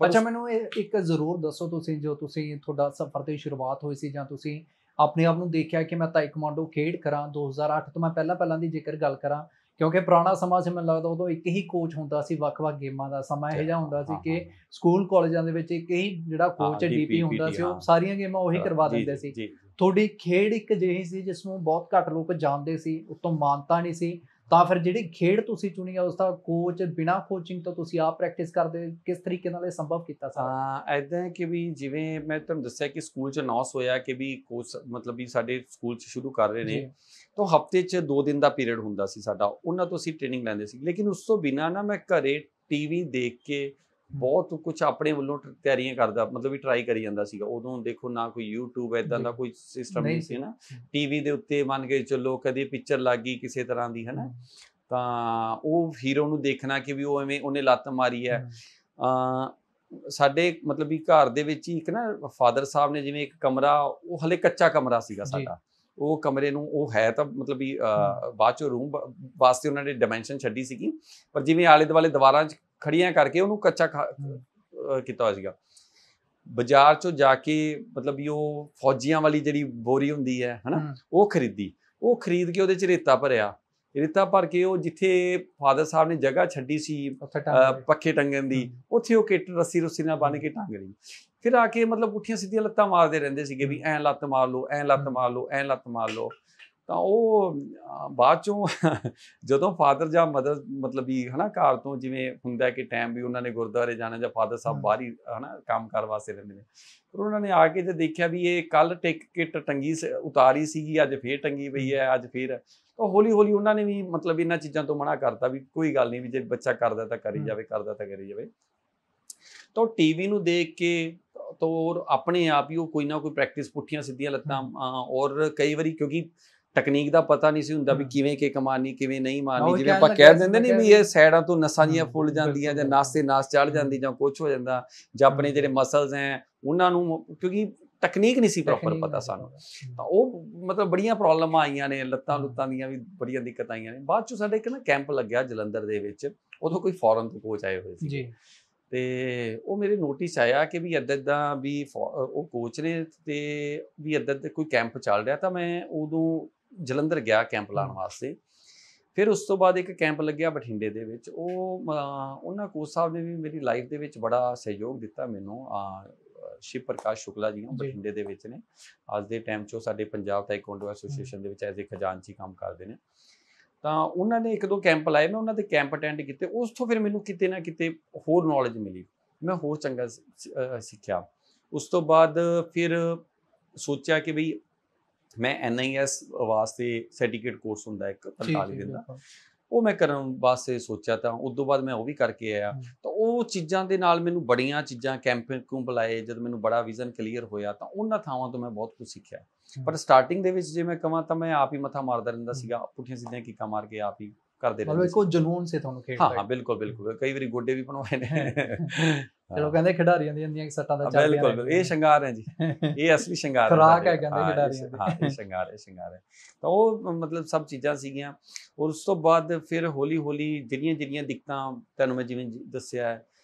ਅੱਛਾ, ਮੈਨੂੰ ਇੱਕ ਜ਼ਰੂਰ ਦੱਸੋ, ਜੋ ਤੁਸੀਂ ਤੁਹਾਡਾ ਸਫ਼ਰ ਦੀ ਸ਼ੁਰੂਆਤ ਹੋਈ ਸੀ, ਜਾਂ ਤੁਸੀਂ ਆਪਣੇ ਆਪ ਨੂੰ ਦੇਖਿਆ ਕਿ ਮੈਂ ਤਾਈਕਵਾਂਡੋ ਖੇਡ ਕਰਾਂ 2008 ਤੋਂ, ਮੈਂ ਪਹਿਲਾਂ ਦੀ ਜੇਕਰ ਗੱਲ ਕਰਾਂ, ਕਿਉਂਕਿ ਪੁਰਾਣਾ ਸਮਾਂ ਸੀ, ਮੈਨੂੰ ਲੱਗਦਾ ਉਦੋਂ ਇੱਕ ਹੀ ਕੋਚ ਹੁੰਦਾ ਸੀ, ਵੱਖ-ਵੱਖ ਗੇਮਾਂ ਦਾ ਸਮਾਂ ਇਹੋ ਜਿਹਾ ਹੁੰਦਾ ਸੀ ਕਿ ਸਕੂਲ ਕਾਲਜਾਂ ਦੇ ਵਿੱਚ ਇੱਕ ਹੀ ਜਿਹੜਾ ਕੋਚ DP ਹੁੰਦਾ ਸੀ, ਉਹ ਸਾਰੀਆਂ ਗੇਮਾਂ ਉਹੀ ਕਰਵਾ ਦਿੰਦੇ ਸੀ। ਤੁਹਾਡੀ ਖੇਡ ਇੱਕ ਜਿਹੀ ਸੀ ਜਿਸ ਨੂੰ ਬਹੁਤ ਘੱਟ ਲੋਕ ਜਾਣਦੇ ਸੀ, ਉਤੋਂ ਮਾਨਤਾ ਨਹੀਂ ਸੀ, ਤਾਂ ਫਿਰ ਜਿਹੜੀ ਖੇਡ ਤੁਸੀਂ ਚੁਣੀ ਆ ਉਸ ਦਾ ਕੋਚ, ਬਿਨਾਂ ਕੋਚਿੰਗ ਤੋਂ ਤੁਸੀਂ ਆਪ ਪ੍ਰੈਕਟਿਸ ਕਰਦੇ, ਕਿਸ ਤਰੀਕੇ ਨਾਲ ਇਹ ਸੰਭਵ ਕੀਤਾ ਸਾਰਾ? ਇੱਦਾਂ ਕਿ ਵੀ ਜਿਵੇਂ ਮੈਂ ਤੁਹਾਨੂੰ ਦੱਸਿਆ ਕਿ ਸਕੂਲ 'ਚ ਅਨਾਉਂਸ ਹੋਇਆ ਕਿ ਵੀ ਕੋਚ ਮਤਲਬ ਵੀ ਸਾਡੇ ਸਕੂਲ 'ਚ ਸ਼ੁਰੂ ਕਰ ਰਹੇ ਨੇ, ਤਾਂ ਹਫ਼ਤੇ 'ਚ 2 ਦਿਨ ਦਾ ਪੀਰੀਅਡ ਹੁੰਦਾ ਸੀ ਸਾਡਾ, ਉਹਨਾਂ ਤੋਂ ਅਸੀਂ ਟ੍ਰੇਨਿੰਗ ਲੈਂਦੇ ਸੀ। ਲੇਕਿਨ ਉਸ ਤੋਂ ਬਿਨਾਂ ਨਾ ਮੈਂ ਘਰੇ TV ਦੇਖ ਕੇ ਬਹੁਤ ਕੁਛ ਆਪਣੇ ਵੱਲੋਂ ਤਿਆਰੀਆਂ ਕਰਦਾ, ਮਤਲਬ ਵੀ ਟਰਾਈ ਕਰੀ ਜਾਂਦਾ ਸੀਗਾ। ਉਦੋਂ ਦੇਖੋ ਨਾ ਕੋਈ YouTube ਇੱਦਾਂ ਦਾ ਕੋਈ ਸਿਸਟਮ ਨਹੀਂ ਸੀ ਨਾ, TV ਦੇ ਉੱਤੇ ਮੰਨ ਕੇ ਚੱਲੋ ਕਦੇ ਪਿਕਚਰ ਲੱਗ ਗਈ ਕਿਸੇ ਤਰ੍ਹਾਂ ਦੀ ਹੈ ਨਾ, ਤਾਂ ਉਹ ਹੀਰੋ ਨੂੰ ਦੇਖਣਾ ਕਿ ਵੀ ਉਹ ਐਵੇਂ ਉਹਨੇ ਲੱਤ ਮਾਰੀ ਹੈ। ਸਾਡੇ ਮਤਲਬ ਵੀ ਘਰ ਦੇ ਵਿੱਚ ਹੀ ਇੱਕ ਨਾ ਫਾਦਰ ਸਾਹਿਬ ਨੇ ਜਿਵੇਂ ਇੱਕ ਕਮਰਾ, ਉਹ ਹਲੇ ਕੱਚਾ ਕਮਰਾ ਸੀਗਾ ਸਾਡਾ, ਉਹ ਕਮਰੇ ਨੂੰ, ਉਹ ਹੈ ਤਾਂ ਮਤਲਬ ਵੀ ਬਾਅਦ ਚੋਂ ਰੂਮ ਵਾਸਤੇ ਉਹਨਾਂ ਨੇ ਡਾਇਮੈਂਸ਼ਨ ਛੱਡੀ ਸੀਗੀ, ਪਰ ਜਿਵੇਂ ਆਲੇ ਦੁਆਲੇ ਦੀਵਾਰਾਂ 'ਚ ਖੜੀਆਂ ਕਰਕੇ ਉਹਨੂੰ ਕੱਚਾ ਕੀਤਾ ਹੋਇਆ ਸੀਗਾ। ਬਾਜ਼ਾਰ 'ਚੋਂ ਜਾ ਕੇ ਮਤਲਬ ਵੀ ਉਹ ਫੌਜੀਆਂ ਵਾਲੀ ਜਿਹੜੀ ਬੋਰੀ ਹੁੰਦੀ ਹੈ ਹਨਾ, ਉਹ ਖਰੀਦੀ, ਉਹ ਖਰੀਦ ਕੇ ਉਹਦੇ 'ਚ ਰੇਤਾ ਭਰਿਆ, ਰੇਤਾ ਭਰ ਕੇ ਉਹ ਜਿੱਥੇ ਫਾਦਰ ਸਾਹਿਬ ਨੇ ਜਗ੍ਹਾ ਛੱਡੀ ਸੀ ਪੱਖੇ ਟੰਗਣ ਦੀ, ਉੱਥੇ ਉਹ ਕਿੱਟ ਰੱਸੀ ਨਾਲ ਬੰਨ੍ਹ ਕੇ ਟੰਗ ਲਈ। ਫਿਰ ਆ ਕੇ ਮਤਲਬ ਪੁੱਠੀਆਂ ਸਿੱਧੀਆਂ ਲੱਤਾਂ ਮਾਰਦੇ ਰਹਿੰਦੇ ਸੀਗੇ ਵੀ ਐਂ ਲੱਤ ਮਾਰ ਲਓ, ਐਂ ਲੱਤ ਮਾਰ ਲਓ, ਐਂ ਲੱਤ ਮਾਰ ਲਓ। ਤਾਂ ਉਹ ਬਾਅਦ ਚੋਂ ਜਦੋਂ ਫਾਦਰ ਜਾਂ ਮਦਰ ਮਤਲਬ ਵੀ ਹੈ ਨਾ ਘਰ ਤੋਂ ਜਿਵੇਂ ਹੁੰਦਾ ਕਿ ਟਾਈਮ ਵੀ ਉਹਨਾਂ ਨੇ ਗੁਰਦੁਆਰੇ ਜਾਣਾ ਜਾਂ ਫਾਦਰ ਸਾਹਿਬ ਬਾਹਰ ਹੀ ਹੈ ਨਾ ਕੰਮ ਕਾਰ ਵਾਸਤੇ ਰਹਿੰਦੇ ਨੇ, ਪਰ ਉਹਨਾਂ ਨੇ ਆ ਕੇ ਜੇ ਦੇਖਿਆ ਵੀ ਇਹ ਕੱਲ੍ਹ ਕਿੱਟ ਟੰਗੀ ਉਤਾਰੀ ਸੀਗੀ, ਅੱਜ ਫੇਰ ਟੰਗੀ ਪਈ ਹੈ, ਅੱਜ ਫੇਰ, ਤਾਂ ਹੌਲੀ ਹੌਲੀ ਉਹਨਾਂ ਨੇ ਵੀ ਮਤਲਬ ਇਹਨਾਂ ਚੀਜ਼ਾਂ ਤੋਂ ਮਨਾ ਕਰਤਾ ਵੀ ਕੋਈ ਗੱਲ ਨਹੀਂ, ਵੀ ਜੇ ਬੱਚਾ ਕਰਦਾ ਤਾਂ ਕਰੀ ਜਾਵੇ, ਕਰਦਾ ਤਾਂ ਕਰੀ ਜਾਵੇ। ਤਾਂ ਉਹ TV ਨੂੰ ਦੇਖ ਕੇ ਤਾਂ ਆਪਣੇ ਆਪ ਹੀ ਉਹ ਕੋਈ ਨਾ ਕੋਈ ਪ੍ਰੈਕਟਿਸ, ਪੁੱਠੀਆਂ ਸਿੱਧੀਆਂ ਲੱਤਾਂ, ਔਰ ਕਈ ਵਾਰੀ ਕਿਉਂਕਿ ਟੈਕਨੀਕ ਦਾ ਪਤਾ ਨਹੀਂ ਸੀ ਹੁੰਦਾ ਵੀ ਕਿਵੇਂ ਕਿੱਕ ਮਾਰਨੀ, ਕਿਵੇਂ ਨਹੀਂ ਮਾਰਨੀ। ਜਿਵੇਂ ਆਪਾਂ ਕਹਿ ਦਿੰਦੇ ਨੇ ਵੀ ਇਹ ਸਾਈਡਾਂ ਤੋਂ ਨਸਾਂ ਜੀਆਂ ਫੁੱਲ ਜਾਂਦੀਆਂ, ਜਾਂ ਨਸ ਤੇ ਨਸ ਚੜ੍ਹ ਜਾਂਦੀ, ਜਾਂ ਕੁਛ ਹੋ ਜਾਂਦਾ, ਜਾਂ ਆਪਣੇ ਜਿਹੜੇ ਮਸਲਸ ਹੈ ਉਹਨਾਂ ਨੂੰ, ਕਿਉਂਕਿ ਟੈਕਨੀਕ ਨਹੀਂ ਸੀ ਪ੍ਰੋਪਰ ਪਤਾ ਸਾਨੂੰ, ਤਾਂ ਉਹ ਮਤਲਬ ਬੜੀਆਂ ਪ੍ਰੋਬਲਮਾਂ ਆਈਆਂ ਨੇ, ਲੱਤਾਂ ਲੁੱਤਾਂ ਦੀਆਂ ਵੀ ਬੜੀਆਂ ਦਿੱਕਤਾਂ ਆਈਆਂ ਨੇ। ਬਾਅਦ 'ਚੋਂ ਸਾਡੇ ਇੱਕ ਨਾ ਕੈਂਪ ਲੱਗਿਆ ਜਲੰਧਰ ਦੇ ਵਿੱਚ, ਉਦੋਂ ਕੋਈ ਫੋਰਨ ਤੋਂ ਕੋਚ ਆਏ ਹੋਏ ਸੀ ਜੀ, ਤੇ ਉਹ ਮੇਰੇ ਨੋਟਿਸ ਆਇਆ ਕਿ ਵੀ ਇੱਦਾਂ ਵੀ ਉਹ ਕੋਚ ਨੇ ਤੇ ਵੀ ਇੱਦਾਂ ਕੋਈ ਕੈਂਪ ਚੱਲ ਰਿਹਾ। ਤਾਂ ਮੈਂ ਉਦੋਂ ਜਲੰਧਰ ਗਿਆ ਕੈਂਪ ਲਾਉਣ ਵਾਸਤੇ। ਫਿਰ ਉਸ ਤੋਂ ਬਾਅਦ ਇੱਕ ਕੈਂਪ ਲੱਗਿਆ ਬਠਿੰਡੇ ਦੇ ਵਿੱਚ। ਉਹਨਾਂ ਕੋਚ ਸਾਹਿਬ ਨੇ ਵੀ ਮੇਰੀ ਲਾਈਫ ਦੇ ਵਿੱਚ ਬੜਾ ਸਹਿਯੋਗ ਦਿੱਤਾ ਮੈਨੂੰ। ਸ਼ਿਵ ਪ੍ਰਕਾਸ਼ ਸ਼ੁਕਲਾ ਜੀ ਬਠਿੰਡੇ ਦੇ ਵਿੱਚ ਨੇ, ਅੱਜ ਦੇ ਟਾਈਮ 'ਚ ਉਹ ਸਾਡੇ ਪੰਜਾਬ ਤਾਈਕਵਾਂਡੋ ਐਸੋਸੀਏਸ਼ਨ ਦੇ ਵਿੱਚ ਐਜ਼ ਏ ਖਜ਼ਾਨਚੀ ਕੰਮ ਕਰਦੇ ਨੇ। ਤਾਂ ਉਹਨਾਂ ਨੇ 1-2 ਕੈਂਪ ਲਾਏ, ਮੈਂ ਉਹਨਾਂ ਦੇ ਕੈਂਪ ਅਟੈਂਡ ਕੀਤੇ। ਉਸ ਤੋਂ ਫਿਰ ਮੈਨੂੰ ਕਿਤੇ ਨਾ ਕਿਤੇ ਹੋਰ ਨੌਲੇਜ ਮਿਲੀ, ਮੈਂ ਹੋਰ ਚੰਗਾ ਸਿੱਖਿਆ। ਉਸ ਤੋਂ ਬਾਅਦ ਫਿਰ ਸੋਚਿਆ ਕਿ ਬਈ ਮੈਂ NIS ਵਾਸਤੇ ਸਰਟੀਫਿਕੇਟ ਕੋਰਸ ਹੁੰਦਾ ਇੱਕ 45 ਦਿਨ ਦਾ, ਉਹ ਮੈਂ ਕਰਨ ਵਾਸਤੇ ਸੋਚਿਆ। ਤਾਂ ਉਸ ਤੋਂ ਬਾਅਦ ਮੈਂ ਉਹ ਵੀ ਕਰਕੇ ਆਇਆ। ਤਾਂ ਉਹ ਚੀਜ਼ਾਂ ਦੇ ਨਾਲ ਮੈਨੂੰ ਬੜੀਆਂ ਚੀਜ਼ਾਂ ਕੈਂਪ ਲਾਏ। ਜਦ ਮੈਨੂੰ ਬੜਾ ਵਿਜ਼ਨ ਕਲੀਅਰ ਹੋਇਆ ਤਾਂ ਉਹਨਾਂ ਥਾਵਾਂ ਤੋਂ ਮੈਂ ਬਹੁਤ ਕੁਝ ਸਿੱਖਿਆ। ਪਰ ਸਟਾਰਟਿੰਗ ਦੇ ਵਿੱਚ ਜੇ ਮੈਂ ਕਹਾਂ ਤਾਂ ਮੈਂ ਆਪ ਹੀ ਮੱਥਾ ਮਾਰਦਾ ਰਹਿੰਦਾ ਸੀਗਾ, ਪੁੱਠੀਆਂ ਸਿੱਧੀਆਂ ਕੀਕਾਂ ਮਾਰ ਕੇ ਆਪ ਹੀ ਕਰਦੇ ਰਹਿੰਦੇ ਸੀ। ਇੱਕੋ ਜਨੂਨ ਸੀ ਤੁਹਾਨੂੰ ਖੇਡ ਦਾ? ਹਾਂ, ਬਿਲਕੁਲ। ਕਈ ਵਾਰੀ ਗੋਡੇ ਵੀ ਬਣਵਾਏ ਨੇ। ਚਲੋ ਕਹਿੰਦੇ ਖਿਡਾਰੀਆਂ ਦੀਆਂ ਸੱਟਾਂ ਦਾ ਚੱਲ ਰਿਹਾ। ਬਿਲਕੁਲ, ਇਹ ਸ਼ਿੰਗਾਰ ਹੈ ਜੀ, ਇਹ ਅਸਲੀ ਸ਼ਿੰਗਾਰ ਹੈ, ਖੁਰਾਕ ਹੈ ਕਹਿੰਦੇ ਖਿਡਾਰੀਆਂ ਦੀ। ਹਾਂ, ਇਹ ਸ਼ਿੰਗਾਰ ਹੈ। ਤਾਂ ਉਹ ਮਤਲਬ ਸਭ ਚੀਜ਼ਾਂ ਸੀਗੀਆਂ। ਔਰ ਉਸ ਤੋਂ ਬਾਅਦ ਫਿਰ ਹੌਲੀ ਜਿਹੜੀਆਂ ਦਿੱਕਤਾਂ ਤੁਹਾਨੂੰ ਮੈਂ ਜਿਵੇਂ ਦੱਸਿਆ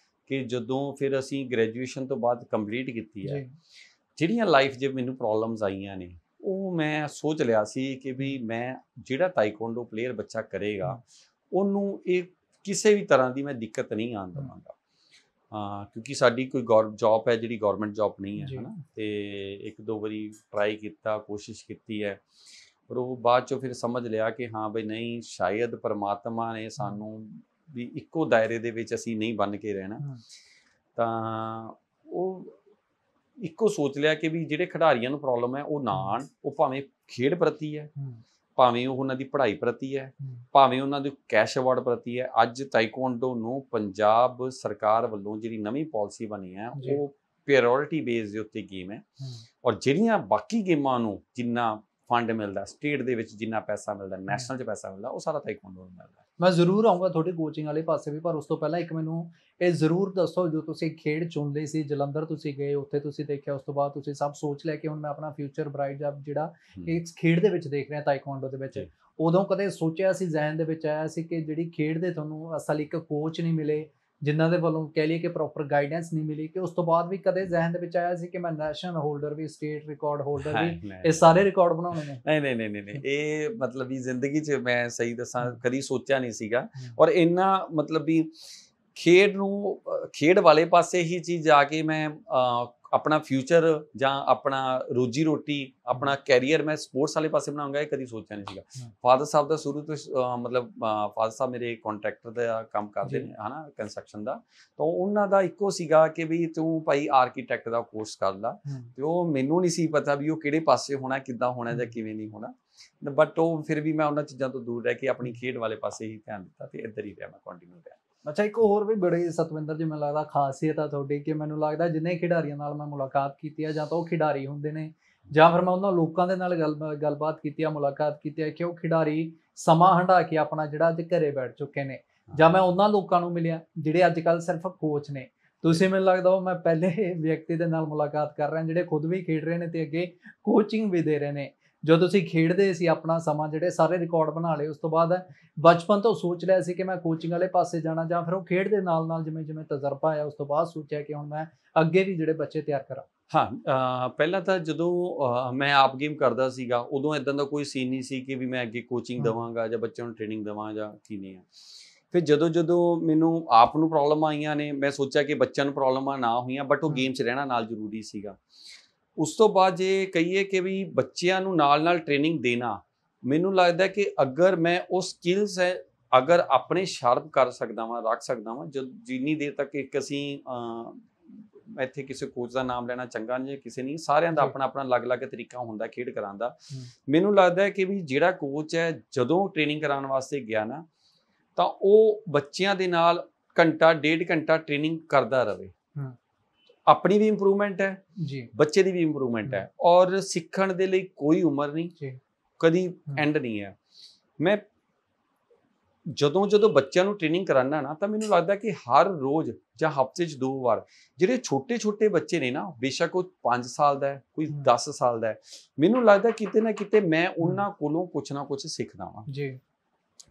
ਕਿ ਜਦੋਂ ਫਿਰ ਅਸੀਂ ਗ੍ਰੈਜੂਏਸ਼ਨ ਤੋਂ ਬਾਅਦ ਕੰਪਲੀਟ ਕੀਤੀ ਹੈ, ਜਿਹੜੀਆਂ ਲਾਈਫ 'ਚ ਮੈਨੂੰ ਪ੍ਰੋਬਲਮਸ ਆਈਆਂ ਨੇ, ਉਹ ਮੈਂ ਸੋਚ ਲਿਆ ਸੀ ਕਿ ਵੀ ਮੈਂ ਜਿਹੜਾ ਤਾਈਕਵਾਂਡੋ ਪਲੇਅਰ ਬੱਚਾ ਕਰੇਗਾ ਉਹਨੂੰ ਇਹ ਕਿਸੇ ਵੀ ਤਰ੍ਹਾਂ ਦੀ ਮੈਂ ਦਿੱਕਤ ਨਹੀਂ ਆਉਣ ਦੇਵਾਂਗਾ। ਕਿਉਂਕਿ ਸਾਡੀ ਕੋਈ ਜੌਬ ਹੈ ਜਿਹੜੀ ਗੌਰਮੈਂਟ ਜੌਬ ਨਹੀਂ ਹੈ, ਹੈ ਨਾ। ਤੇ 1-2 ਵਾਰੀ ਟਰਾਈ ਕੀਤਾ, ਕੋਸ਼ਿਸ਼ ਕੀਤੀ ਹੈ, ਪਰ ਉਹ ਬਾਅਦ 'ਚੋਂ ਫਿਰ ਸਮਝ ਲਿਆ ਕਿ ਹਾਂ ਬਈ ਨਹੀਂ, ਸ਼ਾਇਦ ਪਰਮਾਤਮਾ ਨੇ ਸਾਨੂੰ ਵੀ ਇੱਕੋ ਦਾਇਰੇ ਦੇ ਵਿੱਚ ਅਸੀਂ ਨਹੀਂ ਬਣ ਕੇ ਰਹਿਣਾ। ਤਾਂ ਉਹ ਇੱਕੋ ਸੋਚ ਲਿਆ ਕਿ ਵੀ ਜਿਹੜੇ ਖਿਡਾਰੀਆਂ ਨੂੰ ਪ੍ਰੋਬਲਮ ਹੈ ਉਹ ਨਾ ਆਉਣ, ਉਹ ਭਾਵੇਂ ਖੇਡ ਪ੍ਰਤੀ ਹੈ, ਭਾਵੇਂ ਉਹ ਉਹਨਾਂ ਦੀ ਪੜ੍ਹਾਈ ਪ੍ਰਤੀ ਹੈ, ਭਾਵੇਂ ਉਹਨਾਂ ਦੇ ਕੈਸ਼ ਅਵਾਰਡ ਪ੍ਰਤੀ ਹੈ। ਅੱਜ ਤਾਈਕਵਾਂਡੋ ਨੂੰ ਪੰਜਾਬ ਸਰਕਾਰ ਵੱਲੋਂ ਜਿਹੜੀ ਨਵੀਂ ਪਾਲਿਸੀ ਬਣੀ ਹੈ, ਉਹ ਪ੍ਰਾਇਓਰਿਟੀ ਬੇਸ ਦੇ ਉੱਤੇ ਗੇਮ ਹੈ। ਔਰ ਜਿਹੜੀਆਂ ਬਾਕੀ ਗੇਮਾਂ ਨੂੰ ਜਿੰਨਾ ਫੰਡ ਮਿਲਦਾ, ਸਟੇਟ ਦੇ ਵਿੱਚ ਜਿੰਨਾ ਪੈਸਾ ਮਿਲਦਾ, ਨੈਸ਼ਨਲ 'ਚ ਪੈਸਾ ਮਿਲਦਾ, ਉਹ ਸਾਰਾ ਤਾਈਕਵਾਂਡੋ ਨੂੰ ਮਿਲਦਾ। ਮੈਂ ਜ਼ਰੂਰ ਆਊਂਗਾ ਤੁਹਾਡੀ ਕੋਚਿੰਗ ਵਾਲੇ ਪਾਸੇ ਵੀ, ਪਰ ਉਸ ਤੋਂ ਪਹਿਲਾਂ ਇੱਕ ਮੈਨੂੰ ਇਹ ਜ਼ਰੂਰ ਦੱਸੋ, ਜੋ ਤੁਸੀਂ ਖੇਡ ਚੁਣਦੇ ਸੀ, ਜਲੰਧਰ ਤੁਸੀਂ ਗਏ, ਉੱਥੇ ਤੁਸੀਂ ਦੇਖਿਆ, ਉਸ ਤੋਂ ਬਾਅਦ ਤੁਸੀਂ ਸਭ ਸੋਚ ਲਿਆ ਕਿ ਹੁਣ ਮੈਂ ਆਪਣਾ ਫਿਊਚਰ ਬ੍ਰਾਈਟ ਜਿਹੜਾ ਇਸ ਖੇਡ ਦੇ ਵਿੱਚ ਦੇਖ ਰਿਹਾ ਤਾਈਕਵਾਂਡੋ ਦੇ ਵਿੱਚ, ਉਦੋਂ ਕਦੇ ਸੋਚਿਆ ਸੀ, ਜ਼ਿਹਨ ਦੇ ਵਿੱਚ ਆਇਆ ਸੀ ਕਿ ਜਿਹੜੀ ਖੇਡ ਦੇ ਤੁਹਾਨੂੰ ਅਸਲ ਇੱਕ ਕੋਚ ਨਹੀਂ ਮਿਲੇ, ਜਿਨ੍ਹਾਂ ਦੇ ਵੱਲੋਂ ਕਹਿ ਲਈਏ ਕਿ ਪ੍ਰੋਪਰ ਗਾਈਡੈਂਸ ਨਹੀਂ ਮਿਲੀ, ਕਿ ਉਸ ਤੋਂ ਬਾਅਦ ਵੀ ਕਦੇ ਜ਼ਿਹਨ ਦੇ ਵਿੱਚ ਆਇਆ ਸੀ ਕਿ ਮੈਂ ਨੈਸ਼ਨਲ ਹੋਲਡਰ ਵੀ, ਸਟੇਟ ਰਿਕਾਰਡ ਹੋਲਡਰ ਵੀ, ਇਹ ਸਾਰੇ ਰਿਕਾਰਡ ਬਣਾਉਣੇ ਨੇ? ਨਹੀਂ, ਇਹ ਮਤਲਬ ਵੀ ਜ਼ਿੰਦਗੀ 'ਚ ਮੈਂ ਸਹੀ ਦੱਸਾਂ ਕਦੀ ਸੋਚਿਆ ਨਹੀਂ ਸੀਗਾ। ਔਰ ਇੰਨਾ ਮਤਲਬ ਵੀ ਖੇਡ ਵਾਲੇ ਪਾਸੇ ਹੀ ਚੀਜ਼ ਆ ਕੇ ਮੈਂ ਆਪਣਾ ਫਿਊਚਰ ਜਾਂ ਆਪਣਾ ਰੋਜੀ ਰੋਟੀ, ਆਪਣਾ ਕੈਰੀਅਰ ਮੈਂ ਸਪੋਰਟਸ ਵਾਲੇ ਪਾਸੇ ਬਣਾਉਂਗਾ, ਇਹ ਕਦੀ ਸੋਚਿਆ ਨਹੀਂ ਸੀਗਾ। ਫਾਦਰ ਸਾਹਿਬ ਦਾ ਸ਼ੁਰੂ ਤੋਂ ਮਤਲਬ ਫਾਦਰ ਸਾਹਿਬ ਮੇਰੇ ਕੰਟਰੈਕਟਰ ਦਾ ਕੰਮ ਕਰਦੇ ਨੇ, ਹੈ ਨਾ, ਕੰਸਟਰਕਸ਼ਨ ਦਾ। ਤਾਂ ਉਹਨਾਂ ਦਾ ਇੱਕੋ ਸੀਗਾ ਕਿ ਵੀ ਤੂੰ ਭਾਈ ਆਰਕੀਟੈਕਟ ਦਾ ਕੋਰਸ ਕਰ ਲਾ। ਤੇ ਉਹ ਮੈਨੂੰ ਨਹੀਂ ਸੀ ਪਤਾ ਵੀ ਉਹ ਕਿਹੜੇ ਪਾਸੇ ਹੋਣਾ, ਕਿੱਦਾਂ ਹੋਣਾ ਜਾਂ ਕਿਵੇਂ ਨਹੀਂ ਹੋਣਾ। ਬਟ ਉਹ ਫਿਰ ਵੀ ਮੈਂ ਉਹਨਾਂ ਚੀਜ਼ਾਂ ਤੋਂ ਦੂਰ ਰਹਿ ਕੇ ਆਪਣੀ ਖੇਡ ਵਾਲੇ ਪਾਸੇ ਹੀ ਧਿਆਨ ਦਿੱਤਾ ਤੇ ਇੱਧਰ ਹੀ ਰਿਹਾ ਮੈਂ, ਕੰਟੀਨਿਊ ਰਿਹਾ। ਅੱਛਾ, ਇੱਕ ਹੋਰ ਵੀ ਬੜੀ ਸਤਵਿੰਦਰ ਜੀ ਮੈਨੂੰ ਲੱਗਦਾ ਖਾਸੀਅਤ ਆ ਤੁਹਾਡੀ, ਕਿ ਮੈਨੂੰ ਲੱਗਦਾ ਜਿੰਨੇ ਖਿਡਾਰੀਆਂ ਨਾਲ ਮੈਂ ਮੁਲਾਕਾਤ ਕੀਤੀ ਹੈ, ਜਾਂ ਤਾਂ ਉਹ ਖਿਡਾਰੀ ਹੁੰਦੇ ਨੇ, ਜਾਂ ਫਿਰ ਮੈਂ ਉਹਨਾਂ ਲੋਕਾਂ ਦੇ ਨਾਲ ਗੱਲਬਾਤ ਕੀਤੀ ਆ, ਮੁਲਾਕਾਤ ਕੀਤੀ ਹੈ ਕਿ ਉਹ ਖਿਡਾਰੀ ਸਮਾਂ ਹੰਢਾ ਕੇ ਆਪਣਾ ਜਿਹੜਾ ਅੱਜ ਘਰੇ ਬੈਠ ਚੁੱਕੇ ਨੇ, ਜਾਂ ਮੈਂ ਉਹਨਾਂ ਲੋਕਾਂ ਨੂੰ ਮਿਲਿਆ ਜਿਹੜੇ ਅੱਜ ਕੱਲ੍ਹ ਸਿਰਫ ਕੋਚ ਨੇ। ਤੁਸੀਂ ਮੈਨੂੰ ਲੱਗਦਾ ਉਹ ਮੈਂ ਪਹਿਲੇ ਵਿਅਕਤੀ ਦੇ ਨਾਲ ਮੁਲਾਕਾਤ ਕਰ ਰਿਹਾ ਜਿਹੜੇ ਖੁਦ ਵੀ ਖੇਡ ਰਹੇ ਨੇ ਤੇ ਅੱਗੇ ਕੋਚਿੰਗ ਵੀ ਦੇ ਰਹੇ ਨੇ। ਜੋ ਤੁਸੀਂ ਖੇਡਦੇ ਸੀ ਆਪਣਾ ਸਮਾਂ ਜਿਹੜੇ ਸਾਰੇ ਰਿਕਾਰਡ ਬਣਾ ਲਏ, ਉਸ ਤੋਂ ਬਾਅਦ ਬਚਪਨ ਤੋਂ ਸੋਚ ਲਿਆ ਸੀ ਕਿ ਮੈਂ ਕੋਚਿੰਗ ਵਾਲੇ ਪਾਸੇ ਜਾਣਾ, ਜਾਂ ਫਿਰ ਉਹ ਖੇਡ ਦੇ ਨਾਲ ਨਾਲ ਜਿਵੇਂ ਜਿਵੇਂ ਤਜਰਬਾ ਆਇਆ ਉਸ ਤੋਂ ਬਾਅਦ ਸੋਚਿਆ ਕਿ ਹੁਣ ਮੈਂ ਅੱਗੇ ਵੀ ਜਿਹੜੇ ਬੱਚੇ ਤਿਆਰ ਕਰਾਂ? ਹਾਂ, ਪਹਿਲਾਂ ਤਾਂ ਜਦੋਂ ਮੈਂ ਆਪ ਗੇਮ ਕਰਦਾ ਸੀਗਾ, ਉਦੋਂ ਇੱਦਾਂ ਦਾ ਕੋਈ ਸੀਨ ਨਹੀਂ ਸੀ ਕਿ ਵੀ ਮੈਂ ਅੱਗੇ ਕੋਚਿੰਗ ਦੇਵਾਂਗਾ ਜਾਂ ਬੱਚਿਆਂ ਨੂੰ ਟ੍ਰੇਨਿੰਗ ਦੇਵਾਂ ਜਾਂ ਕੀ ਨਹੀਂ ਆ। ਫਿਰ ਜਦੋਂ ਮੈਨੂੰ ਆਪ ਨੂੰ ਪ੍ਰੋਬਲਮ ਆਈਆਂ ਨੇ, ਮੈਂ ਸੋਚਿਆ ਕਿ ਬੱਚਿਆਂ ਨੂੰ ਪ੍ਰੋਬਲਮਾਂ ਨਾ ਹੋਈਆਂ, ਬਟ ਉਹ ਗੇਮ 'ਚ ਰਹਿਣਾ ਨਾਲ ਜ਼ਰੂਰੀ ਸੀਗਾ। ਉਸ ਤੋਂ ਬਾਅਦ ਜੇ ਕਹੀਏ ਕਿ ਵੀ ਬੱਚਿਆਂ ਨੂੰ ਨਾਲ ਟ੍ਰੇਨਿੰਗ ਦੇਣਾ, ਮੈਨੂੰ ਲੱਗਦਾ ਕਿ ਅਗਰ ਮੈਂ ਉਹ ਸਕਿੱਲਸ ਹੈ ਅਗਰ ਆਪਣੇ ਸ਼ਾਰਪ ਕਰ ਸਕਦਾ ਵਾਂ, ਰੱਖ ਸਕਦਾ ਵਾਂ, ਜਿੰਨੀ ਦੇਰ ਤੱਕ ਇੱਕ ਅਸੀਂ ਇੱਥੇ ਕਿਸੇ ਕੋਚ ਦਾ ਨਾਮ ਲੈਣਾ ਚੰਗਾ ਨਹੀਂ, ਕਿਸੇ ਨਹੀਂ, ਸਾਰਿਆਂ ਦਾ ਆਪਣਾ ਅਲੱਗ-ਅਲੱਗ ਤਰੀਕਾ ਹੁੰਦਾ ਖੇਡ ਕਰਾਉਣ ਦਾ। ਮੈਨੂੰ ਲੱਗਦਾ ਹੈ ਕਿ ਵੀ ਜਿਹੜਾ ਕੋਚ ਹੈ ਜਦੋਂ ਟ੍ਰੇਨਿੰਗ ਕਰਾਉਣ ਵਾਸਤੇ ਗਿਆ ਨਾ, ਤਾਂ ਉਹ ਬੱਚਿਆਂ ਦੇ ਨਾਲ ਘੰਟਾ 1.5 ਘੰਟਾ ਟ੍ਰੇਨਿੰਗ ਕਰਦਾ ਰਹੇ। ਆਪਣੀ ਵੀ ਇੰਪਰੂਵਮੈਂਟ ਹੈ ਜੀ, ਬੱਚੇ ਦੀ ਵੀ ਇੰਪਰੂਵਮੈਂਟ ਹੈ, ਔਰ ਸਿੱਖਣ ਦੇ ਲਈ ਕੋਈ ਉਮਰ ਨਹੀਂ, ਕਦੀ ਐਂਡ ਨਹੀਂ ਹੈ। ਮੈਂ ਜਦੋਂ ਬੱਚਿਆਂ ਨੂੰ ਟ੍ਰੇਨਿੰਗ ਕਰਾਉਣਾ ਨਾ, ਤਾਂ ਮੈਨੂੰ ਲੱਗਦਾ ਕਿ ਹਰ ਰੋਜ਼ ਜਾਂ ਹਫ਼ਤੇ 'ਚ 2 ਵਾਰ ਜਿਹੜੇ ਛੋਟੇ ਬੱਚੇ ਨੇ ਨਾ, ਬੇਸ਼ੱਕ ਉਹ 5 ਸਾਲ ਦਾ ਹੈ, ਕੋਈ 10 ਸਾਲ ਦਾ ਹੈ, ਮੈਨੂੰ ਲੱਗਦਾ ਕਿਤੇ ਨਾ ਕਿਤੇ ਮੈਂ ਉਹਨਾਂ ਕੋਲੋਂ ਕੁਛ ਨਾ ਕੁਛ ਸਿੱਖਦਾ ਵਾਂ ਜੀ।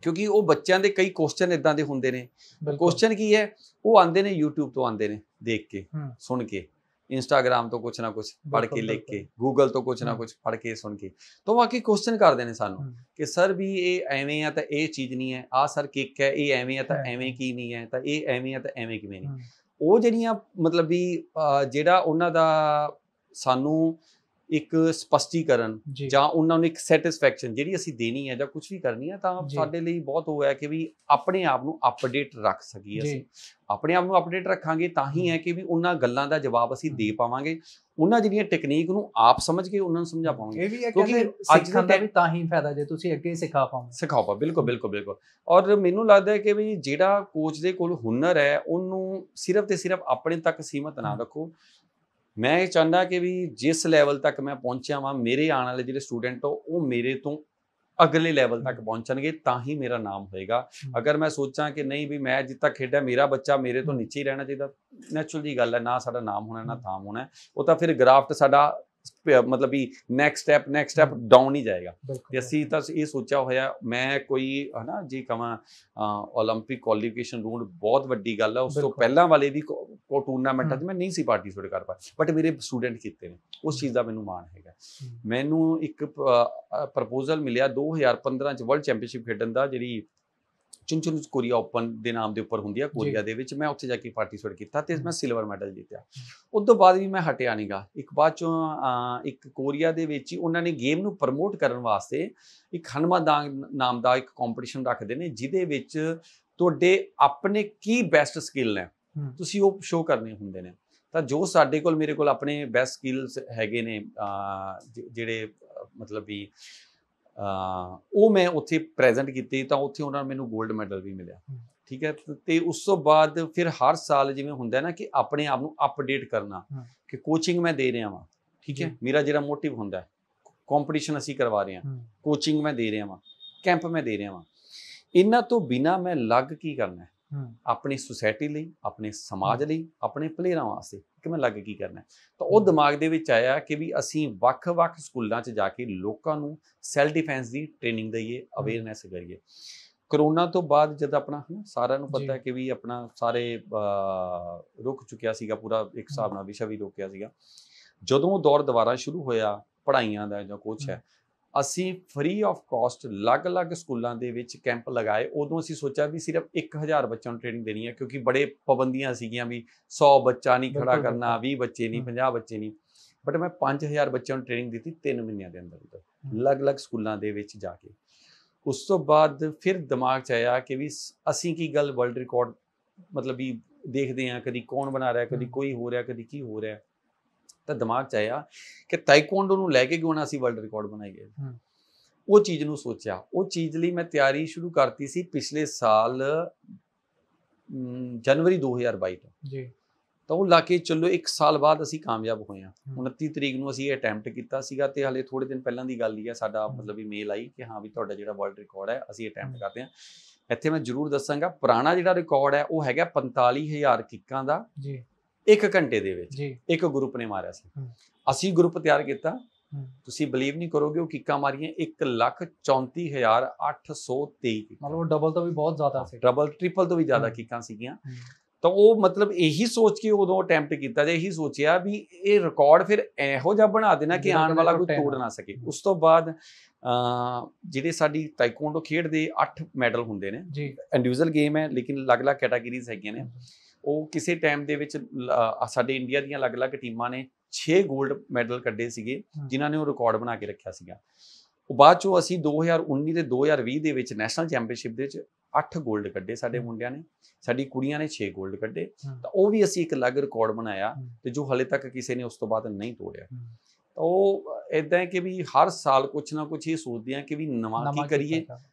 ਕਿਉਂਕਿ ਉਹ ਬੱਚਿਆਂ ਦੇ ਕਈ ਕੁਐਸਚਨ ਇਦਾਂ ਦੇ ਹੁੰਦੇ ਨੇ। ਕੁਐਸਚਨ ਕੀ ਹੈ, ਉਹ ਆਉਂਦੇ ਨੇ YouTube ਤੋਂ, ਆਉਂਦੇ ਨੇ ਦੇਖ ਕੇ, ਸੁਣ ਕੇ, ਇੰਸਟਾਗ੍ਰਾਮ ਤੋਂ ਕੁਛ ਨਾ ਕੁਛ ਪੜ੍ਹ ਕੇ, ਲਿਖ ਕੇ, ਗੂਗਲ ਤੋਂ ਕੁਛ ਨਾ ਕੁਛ ਪੜ੍ਹ ਕੇ, ਸੁਣ ਕੇ, ਤਾਂ ਉਹ ਆ ਕੇ ਕੁਐਸਚਨ ਕਰਦੇ ਨੇ ਸਾਨੂੰ ਕਿ ਸਰ ਵੀ ਇਹ ਐਵੇਂ ਆ ਤਾਂ ਇਹ ਚੀਜ਼ ਨਹੀਂ ਹੈ, ਆਹ ਸਰ ਕਿੱਕ ਹੈ, ਇਹ ਐਵੇਂ ਆ ਤਾਂ ਐਵੇਂ ਕੀ ਨਹੀਂ ਹੈ, ਤਾਂ ਇਹ ਐਵੇਂ ਆ ਤਾਂ ਐਵੇਂ ਕਿਵੇਂ ਨਹੀਂ। ਉਹ ਜਿਹੜੀਆਂ ਮਤਲਬ ਵੀ ਜਿਹੜਾ ਉਹਨਾਂ ਦਾ ਸਾਨੂੰ ਇੱਕ ਸਪਸ਼ਟੀਕਰਨ ਜਾਂ ਉਹਨਾਂ ਨੂੰ ਇੱਕ ਸੈਟਿਸਫੈਕਸ਼ਨ ਜਿਹੜੀ ਅਸੀਂ ਦੇਣੀ ਹੈ ਜਾਂ ਕੁਝ ਵੀ ਕਰਨੀ ਹੈ, ਤਾਂ ਸਾਡੇ ਲਈ ਬਹੁਤ ਉਹ ਹੈ ਕਿ ਵੀ ਆਪਣੇ ਆਪ ਨੂੰ ਅਪਡੇਟ ਰੱਖ ਸਕੀਏ। ਅਸੀਂ ਆਪਣੇ ਆਪ ਨੂੰ ਅਪਡੇਟ ਰੱਖਾਂਗੇ ਤਾਂ ਹੀ ਹੈ ਕਿ ਵੀ ਉਹਨਾਂ ਗੱਲਾਂ ਦਾ ਜਵਾਬ ਅਸੀਂ ਦੇ ਪਾਵਾਂਗੇ, ਉਹਨਾਂ ਜਿਹੜੀਆਂ ਟੈਕਨੀਕ ਨੂੰ ਆਪ ਸਮਝ ਕੇ ਉਹਨਾਂ ਨੂੰ ਸਮਝਾ ਪਾਵਾਂਗੇ। ਇਹ ਵੀ ਹੈ ਕਿਉਂਕਿ ਅੱਜ ਦਾ ਵੀ ਤਾਂ ਹੀ ਫਾਇਦਾ ਜੇ ਤੁਸੀਂ ਅੱਗੇ ਸਿਖਾ ਪਾਓ। ਬਿਲਕੁਲ। ਔਰ ਮੈਨੂੰ ਲੱਗਦਾ ਹੈ ਕਿ ਵੀ ਜਿਹੜਾ ਕੋਚ ਦੇ ਕੋਲ ਹੁਨਰ ਹੈ, ਉਹਨੂੰ ਸਿਰਫ ਤੇ ਸਿਰਫ ਆਪਣੇ ਤੱਕ ਸੀਮਤ ਨਾ ਰੱਖੋ। ਮੈਂ ਇਹ ਚਾਹੁੰਦਾ ਕਿ ਵੀ ਜਿਸ ਲੈਵਲ ਤੱਕ ਮੈਂ ਪਹੁੰਚਿਆ ਵਾਂ, ਮੇਰੇ ਆਉਣ ਵਾਲੇ ਜਿਹੜੇ ਸਟੂਡੈਂਟ ਉਹ ਮੇਰੇ ਤੋਂ ਅਗਲੇ ਲੈਵਲ ਤੱਕ ਪਹੁੰਚਣਗੇ, ਤਾਂ ਹੀ ਮੇਰਾ ਨਾਮ ਹੋਏਗਾ। ਅਗਰ ਮੈਂ ਸੋਚਾਂ ਕਿ ਨਹੀਂ ਵੀ ਮੈਂ ਜਿੱਥੇ ਤੱਕ ਖੇਡਿਆ ਮੇਰਾ ਬੱਚਾ ਮੇਰੇ ਤੋਂ ਨੀਚੇ ਹੀ ਰਹਿਣਾ ਚਾਹੀਦਾ, ਨੈਚੁਰਲ ਜੀ ਗੱਲ ਹੈ, ਨਾ ਸਾਡਾ ਨਾਮ ਹੋਣਾ ਨਾ ਥਾਮ ਹੋਣਾ, ਉਹ ਤਾਂ ਫਿਰ ਗ੍ਰਾਫਟ ਸਾਡਾ ਮਤਲਬ ਵੀ ਨੈਕਸਟ ਸਟੈਪ ਡਾਊਨ ਹੀ ਜਾਏਗਾ। ਤੇ ਅਸੀਂ ਤਾਂ ਇਹ ਸੋਚਿਆ ਹੋਇਆ, ਮੈਂ ਕੋਈ ਹਨਾ ਜੇ ਕਹਾਂ ਓਲੰਪਿਕ ਕੁਆਲੀਫਿਕੇਸ਼ਨ ਰੂਲ ਬਹੁਤ ਵੱਡੀ ਗੱਲ ਹੈ, ਉਸ ਤੋਂ ਪਹਿਲਾਂ ਵਾਲੇ ਵੀ ਟੂਰਨਾਮੈਂਟਾਂ 'ਚ ਮੈਂ ਨਹੀਂ ਸੀ ਪਾਰਟੀਸਪੇਟ ਕਰ ਪਾਇਆ, ਬਟ ਮੇਰੇ ਸਟੂਡੈਂਟ ਕੀਤੇ ਨੇ, ਉਸ ਚੀਜ਼ ਦਾ ਮੈਨੂੰ ਮਾਣ ਹੈਗਾ। ਮੈਨੂੰ ਇੱਕ ਪ੍ਰਪੋਜ਼ਲ ਮਿਲਿਆ 2015 'ਚ ਵਰਲਡ ਚੈਂਪੀਅਨਸ਼ਿਪ ਖੇਡਣ ਦਾ, ਜਿਹੜੀ ਚੁੰਚੁਨ ਕੋਰੀਆ ਓਪਨ ਦੇ ਨਾਮ ਦੇ ਉੱਪਰ ਹੁੰਦੀ ਆ ਕੋਰੀਆ ਦੇ ਵਿੱਚ। ਮੈਂ ਉੱਥੇ ਜਾ ਕੇ ਪਾਰਟੀਸਪੇਟ ਕੀਤਾ ਤੇ ਮੈਂ ਸਿਲਵਰ ਮੈਡਲ ਜਿੱਤਿਆ। ਉਸ ਤੋਂ ਬਾਅਦ ਵੀ ਮੈਂ ਹਟਿਆ ਨਹੀਂ ਗਾ। ਇੱਕ ਬਾਅਦ ਚੋਂ ਇੱਕ ਕੋਰੀਆ ਦੇ ਵਿੱਚ ਹੀ ਉਹਨਾਂ ਨੇ ਗੇਮ ਨੂੰ ਪ੍ਰਮੋਟ ਕਰਨ ਵਾਸਤੇ ਇੱਕ ਹਨਮਾਦਾਂਗ ਨਾਮ ਦਾ ਇੱਕ ਕੰਪੀਟੀਸ਼ਨ ਰੱਖਦੇ ਨੇ, ਜਿਹਦੇ ਵਿੱਚ ਤੁਹਾਡੇ ਆਪਣੇ ਕੀ ਬੈਸਟ ਸਕਿੱਲ ਨੇ, ਤੁਸੀਂ ਉਹ ਸ਼ੋਅ ਕਰਨੇ ਹੁੰਦੇ ਨੇ। ਤਾਂ ਜੋ ਸਾਡੇ ਕੋਲ ਮੇਰੇ ਕੋਲ ਆਪਣੇ ਬੈਸਟ ਸਕਿੱਲਸ ਹੈਗੇ ਨੇ, ਜਿਹੜੇ ਮਤਲਬ ਵੀ ਉਹ ਮੈਂ ਉੱਥੇ ਪ੍ਰੈਜ਼ੈਂਟ ਕੀਤੇ, ਤਾਂ ਉੱਥੇ ਉਹਨਾਂ ਨੂੰ ਮੈਨੂੰ ਗੋਲਡ ਮੈਡਲ ਵੀ ਮਿਲਿਆ। ਠੀਕ ਹੈ। ਤੇ ਉਸ ਤੋਂ ਬਾਅਦ ਫਿਰ ਹਰ ਸਾਲ ਜਿਵੇਂ ਹੁੰਦਾ ਨਾ ਕਿ ਆਪਣੇ ਆਪ ਨੂੰ ਅਪਡੇਟ ਕਰਨਾ, ਕਿ ਕੋਚਿੰਗ ਮੈਂ ਦੇ ਰਿਹਾ ਵਾਂ, ਠੀਕ ਹੈ, ਮੇਰਾ ਜਿਹੜਾ ਮੋਟਿਵ ਹੁੰਦਾ ਹੈ, ਕੰਪੀਟੀਸ਼ਨ ਅਸੀਂ ਕਰਵਾ ਰਹੇ ਹਾਂ, ਕੋਚਿੰਗ ਮੈਂ ਦੇ ਰਿਹਾ ਵਾਂ, ਕੈਂਪ ਮੈਂ ਦੇ ਰਿਹਾ ਵਾਂ, ਇਹਨਾਂ ਤੋਂ ਬਿਨਾਂ ਮੈਂ ਲੱਗ ਕੀ ਕਰਨਾ ਹੈ ਆਪਣੀ ਸੁਸਾਇਟੀ ਲਈ, ਆਪਣੇ ਸਮਾਜ ਲਈ, ਆਪਣੇ ਪਲੇਅਰਾਂ ਵਾਸਤੇ ਕਿ ਮੈਂ ਲੱਗ ਕੀ ਕਰਨਾ। ਤਾਂ ਉਹ ਦਿਮਾਗ ਦੇ ਵਿੱਚ ਆਇਆ ਕਿ ਵੀ ਅਸੀਂ ਵੱਖ-ਵੱਖ ਸਕੂਲਾਂ 'ਚ ਜਾ ਕੇ ਲੋਕਾਂ ਨੂੰ ਸੈਲਫ ਡਿਫੈਂਸ ਦੀ ਟ੍ਰੇਨਿੰਗ ਦਈਏ, ਅਵੇਅਰਨੈਸ ਕਰੀਏ। ਕਰੋਨਾ ਤੋਂ ਬਾਅਦ ਜਦ ਆਪਣਾ ਸਾਰਿਆਂ ਨੂੰ ਪਤਾ ਹੈ ਕਿ ਵੀ ਆਪਣਾ ਸਾਰੇ ਰੁਕ ਚੁੱਕਿਆ ਸੀਗਾ, ਪੂਰਾ ਇੱਕ ਹਿਸਾਬ ਨਾਲ ਵਿਸ਼ਾ ਵੀ ਰੁਕਿਆ ਸੀਗਾ। ਜਦੋਂ ਉਹ ਦੌਰ ਦੁਬਾਰਾ ਸ਼ੁਰੂ ਹੋਇਆ ਪੜ੍ਹਾਈਆਂ ਦਾ ਜਾਂ ਕੁਛ ਹੈ, ਅਸੀਂ ਫ੍ਰੀ ਆਫ ਕਾਸਟ ਅਲੱਗ-ਅਲੱਗ ਸਕੂਲਾਂ ਦੇ ਵਿੱਚ ਕੈਂਪ ਲਗਾਏ। ਉਦੋਂ ਅਸੀਂ ਸੋਚਿਆ ਵੀ ਸਿਰਫ 1000 ਬੱਚਿਆਂ ਨੂੰ ਟ੍ਰੇਨਿੰਗ ਦੇਣੀ ਹੈ, ਕਿਉਂਕਿ ਬੜੇ ਪਾਬੰਦੀਆਂ ਸੀਗੀਆਂ ਵੀ 100 ਬੱਚਾ ਨਹੀਂ ਖੜਾ ਕਰਨਾ, 20 ਬੱਚੇ ਨਹੀਂ, 50 ਬੱਚੇ ਨਹੀਂ। ਬਟ ਮੈਂ 5000 ਬੱਚਿਆਂ ਨੂੰ ਟ੍ਰੇਨਿੰਗ ਦਿੱਤੀ 3 ਮਹੀਨਿਆਂ ਦੇ ਅੰਦਰ ਅਲੱਗ-ਅਲੱਗ ਸਕੂਲਾਂ ਦੇ ਵਿੱਚ ਜਾ ਕੇ। ਉਸ ਤੋਂ ਬਾਅਦ ਫਿਰ ਦਿਮਾਗ 'ਚ ਆਇਆ ਕਿ ਵੀ ਅਸੀਂ ਕੀ ਗੱਲ ਵਰਲਡ ਰਿਕਾਰਡ ਮਤਲਬ ਵੀ ਦੇਖਦੇ ਹਾਂ, ਕਦੀ ਕੌਣ ਬਣਾ ਰਿਹਾ, ਕਦੀ ਕੋਈ ਹੋ ਰਿਹਾ, ਕਦੀ ਕੀ ਹੋ ਰਿਹਾ। ਤਾਂ ਦਿਮਾਗ 'ਚ ਆਇਆ ਕਿ ਤਾਈਕਵਾਂਡੋ ਨੂੰ ਲੈ ਕੇ ਕਿਉਂ ਨਾ ਅਸੀਂ ਵਰਲਡ ਰਿਕਾਰਡ ਬਣਾਈਏ। ਉਹ ਚੀਜ਼ ਨੂੰ ਸੋਚਿਆ, ਉਹ ਚੀਜ਼ ਲਈ ਮੈਂ ਤਿਆਰੀ ਸ਼ੁਰੂ ਕਰਤੀ ਸੀ ਪਿਛਲੇ ਸਾਲ ਜਨਵਰੀ 2022 ਤੋਂ ਜੀ। ਤਾਂ ਉਹ ਲਾ ਕੇ ਚੱਲੋ 1 ਸਾਲ ਬਾਅਦ ਅਸੀਂ ਕਾਮਯਾਬ ਹੋਏ ਹਾਂ। 29 ਤਰੀਕ ਨੂੰ ਅਸੀਂ ਅਟੈਂਪਟ ਕੀਤਾ ਸੀਗਾ, ਤੇ ਹਾਲੇ ਥੋੜੇ ਦਿਨ ਪਹਿਲਾਂ ਦੀ ਗੱਲ ਹੀ ਹੈ, ਸਾਡਾ ਮਤਲਬ ਵੀ ਮੇਲ ਆਈ ਕਿ ਹਾਂ ਵੀ ਤੁਹਾਡਾ ਜਿਹੜਾ ਵਰਲਡ ਰਿਕਾਰਡ ਹੈ ਅਸੀਂ ਅਟੈਂਪਟ ਕਰਦੇ ਹਾਂ। ਇੱਥੇ ਮੈਂ ਜ਼ਰੂਰ ਦੱਸਾਂਗਾ, ਪੁਰਾਣਾ ਜਿਹੜਾ ਰਿਕਾਰਡ ਹੈ ਉਹ ਹੈਗਾ 45000 ਕਿੱਕਾਂ ਦਾ ਜੀ 1 ਘੰਟੇ ਦੇ ਵਿੱਚ ਇੱਕ ਗਰੁੱਪ ਨੇ ਮਾਰਿਆ ਸੀ। ਅਸੀਂ ਗਰੁੱਪ ਤਿਆਰ ਕੀਤਾ, ਤੁਸੀਂ ਬਲੀਵ ਨਹੀਂ ਕਰੋਗੇ, ਉਹ ਕਿੱਕਾਂ ਮਾਰੀਆਂ 1,34,823 ਕਿੱਕਾਂ। ਮਤਲਬ ਡਬਲ ਤੋਂ ਵੀ ਬਹੁਤ ਜ਼ਿਆਦਾ ਸੀ, ਡਬਲ ਟ੍ਰਿਪਲ ਤੋਂ ਵੀ ਜ਼ਿਆਦਾ ਕਿੱਕਾਂ ਸੀਗੀਆਂ। ਤਾਂ ਉਹ ਮਤਲਬ ਇਹੀ ਸੋਚ ਕੇ ਉਦੋਂ ਅਟੈਂਪਟ ਕੀਤਾ ਤੇ ਇਹੀ ਸੋਚਿਆ ਵੀ ਇਹ ਰਿਕਾਰਡ ਫਿਰ ਇਹੋ ਜਿਹਾ ਬਣਾ ਦੇਣਾ ਕਿ ਆਉਣ ਵਾਲਾ ਕੋਈ ਤੋੜ ਨਾ ਸਕੇ। ਉਸ ਤੋਂ ਬਾਅਦ ਜਿਹੜੇ ਸਾਡੀ ਤਾਈਕਵਾਂਡੋ ਖੇਡ ਦੇ 8 ਮੈਡਲ ਹੁੰਦੇ ਨੇ, ਇੰਡੀਵਿਜੂਅਲ ਗੇਮ ਹੈ ਲੇਕਿਨ ਅਲੱਗ-ਅਲੱਗ ਕੈਟਾਗਰੀਜ਼ ਹੈਗੀਆਂ ਨੇ। ਉਹ ਕਿਸੇ ਟਾਈਮ ਦੇ ਵਿੱਚ ਸਾਡੇ ਇੰਡੀਆ ਦੀਆਂ ਅਲੱਗ-ਅਲੱਗ ਟੀਮਾਂ ਨੇ 6 골ਡ ਮੈਡਲ ਕੱਢੇ ਸੀਗੇ, ਜਿਨ੍ਹਾਂ ਨੇ ਉਹ ਰਿਕਾਰਡ ਬਣਾ ਕੇ ਰੱਖਿਆ ਸੀਗਾ। ਉਹ ਬਾਅਦ ਚੋਂ ਅਸੀਂ 2019 ਤੇ 2020 ਦੇ ਵਿੱਚ ਨੈਸ਼ਨਲ ਚੈਂਪੀਅਨਸ਼ਿਪ ਦੇ ਵਿੱਚ 8 골ਡ ਕੱਢੇ ਸਾਡੇ ਮੁੰਡਿਆਂ ਨੇ, ਸਾਡੀ ਕੁੜੀਆਂ ਨੇ 6 골ਡ ਕੱਢੇ। ਤਾਂ ਉਹ ਵੀ ਅਸੀਂ ਇੱਕ ਅਲੱਗ ਰਿਕਾਰਡ ਬਣਾਇਆ, ਤੇ ਜੋ ਹਲੇ ਤੱਕ ਕਿਸੇ ਨੇ ਉਸ ਤੋਂ ਬਾਅਦ ਨਹੀਂ ਤੋੜਿਆ। ਤਾਂ ਉਹ ਇੱਦਾਂ ਹੈ ਕਿ ਵੀ ਹਰ ਸਾਲ ਕੁਛ ਨਾ ਕੁਛ ਇਹ ਸੋਚਦੇ ਹਾਂ ਕਿ ਵੀ ਨਵਾਂ ਕੀ ਕਰੀਏ,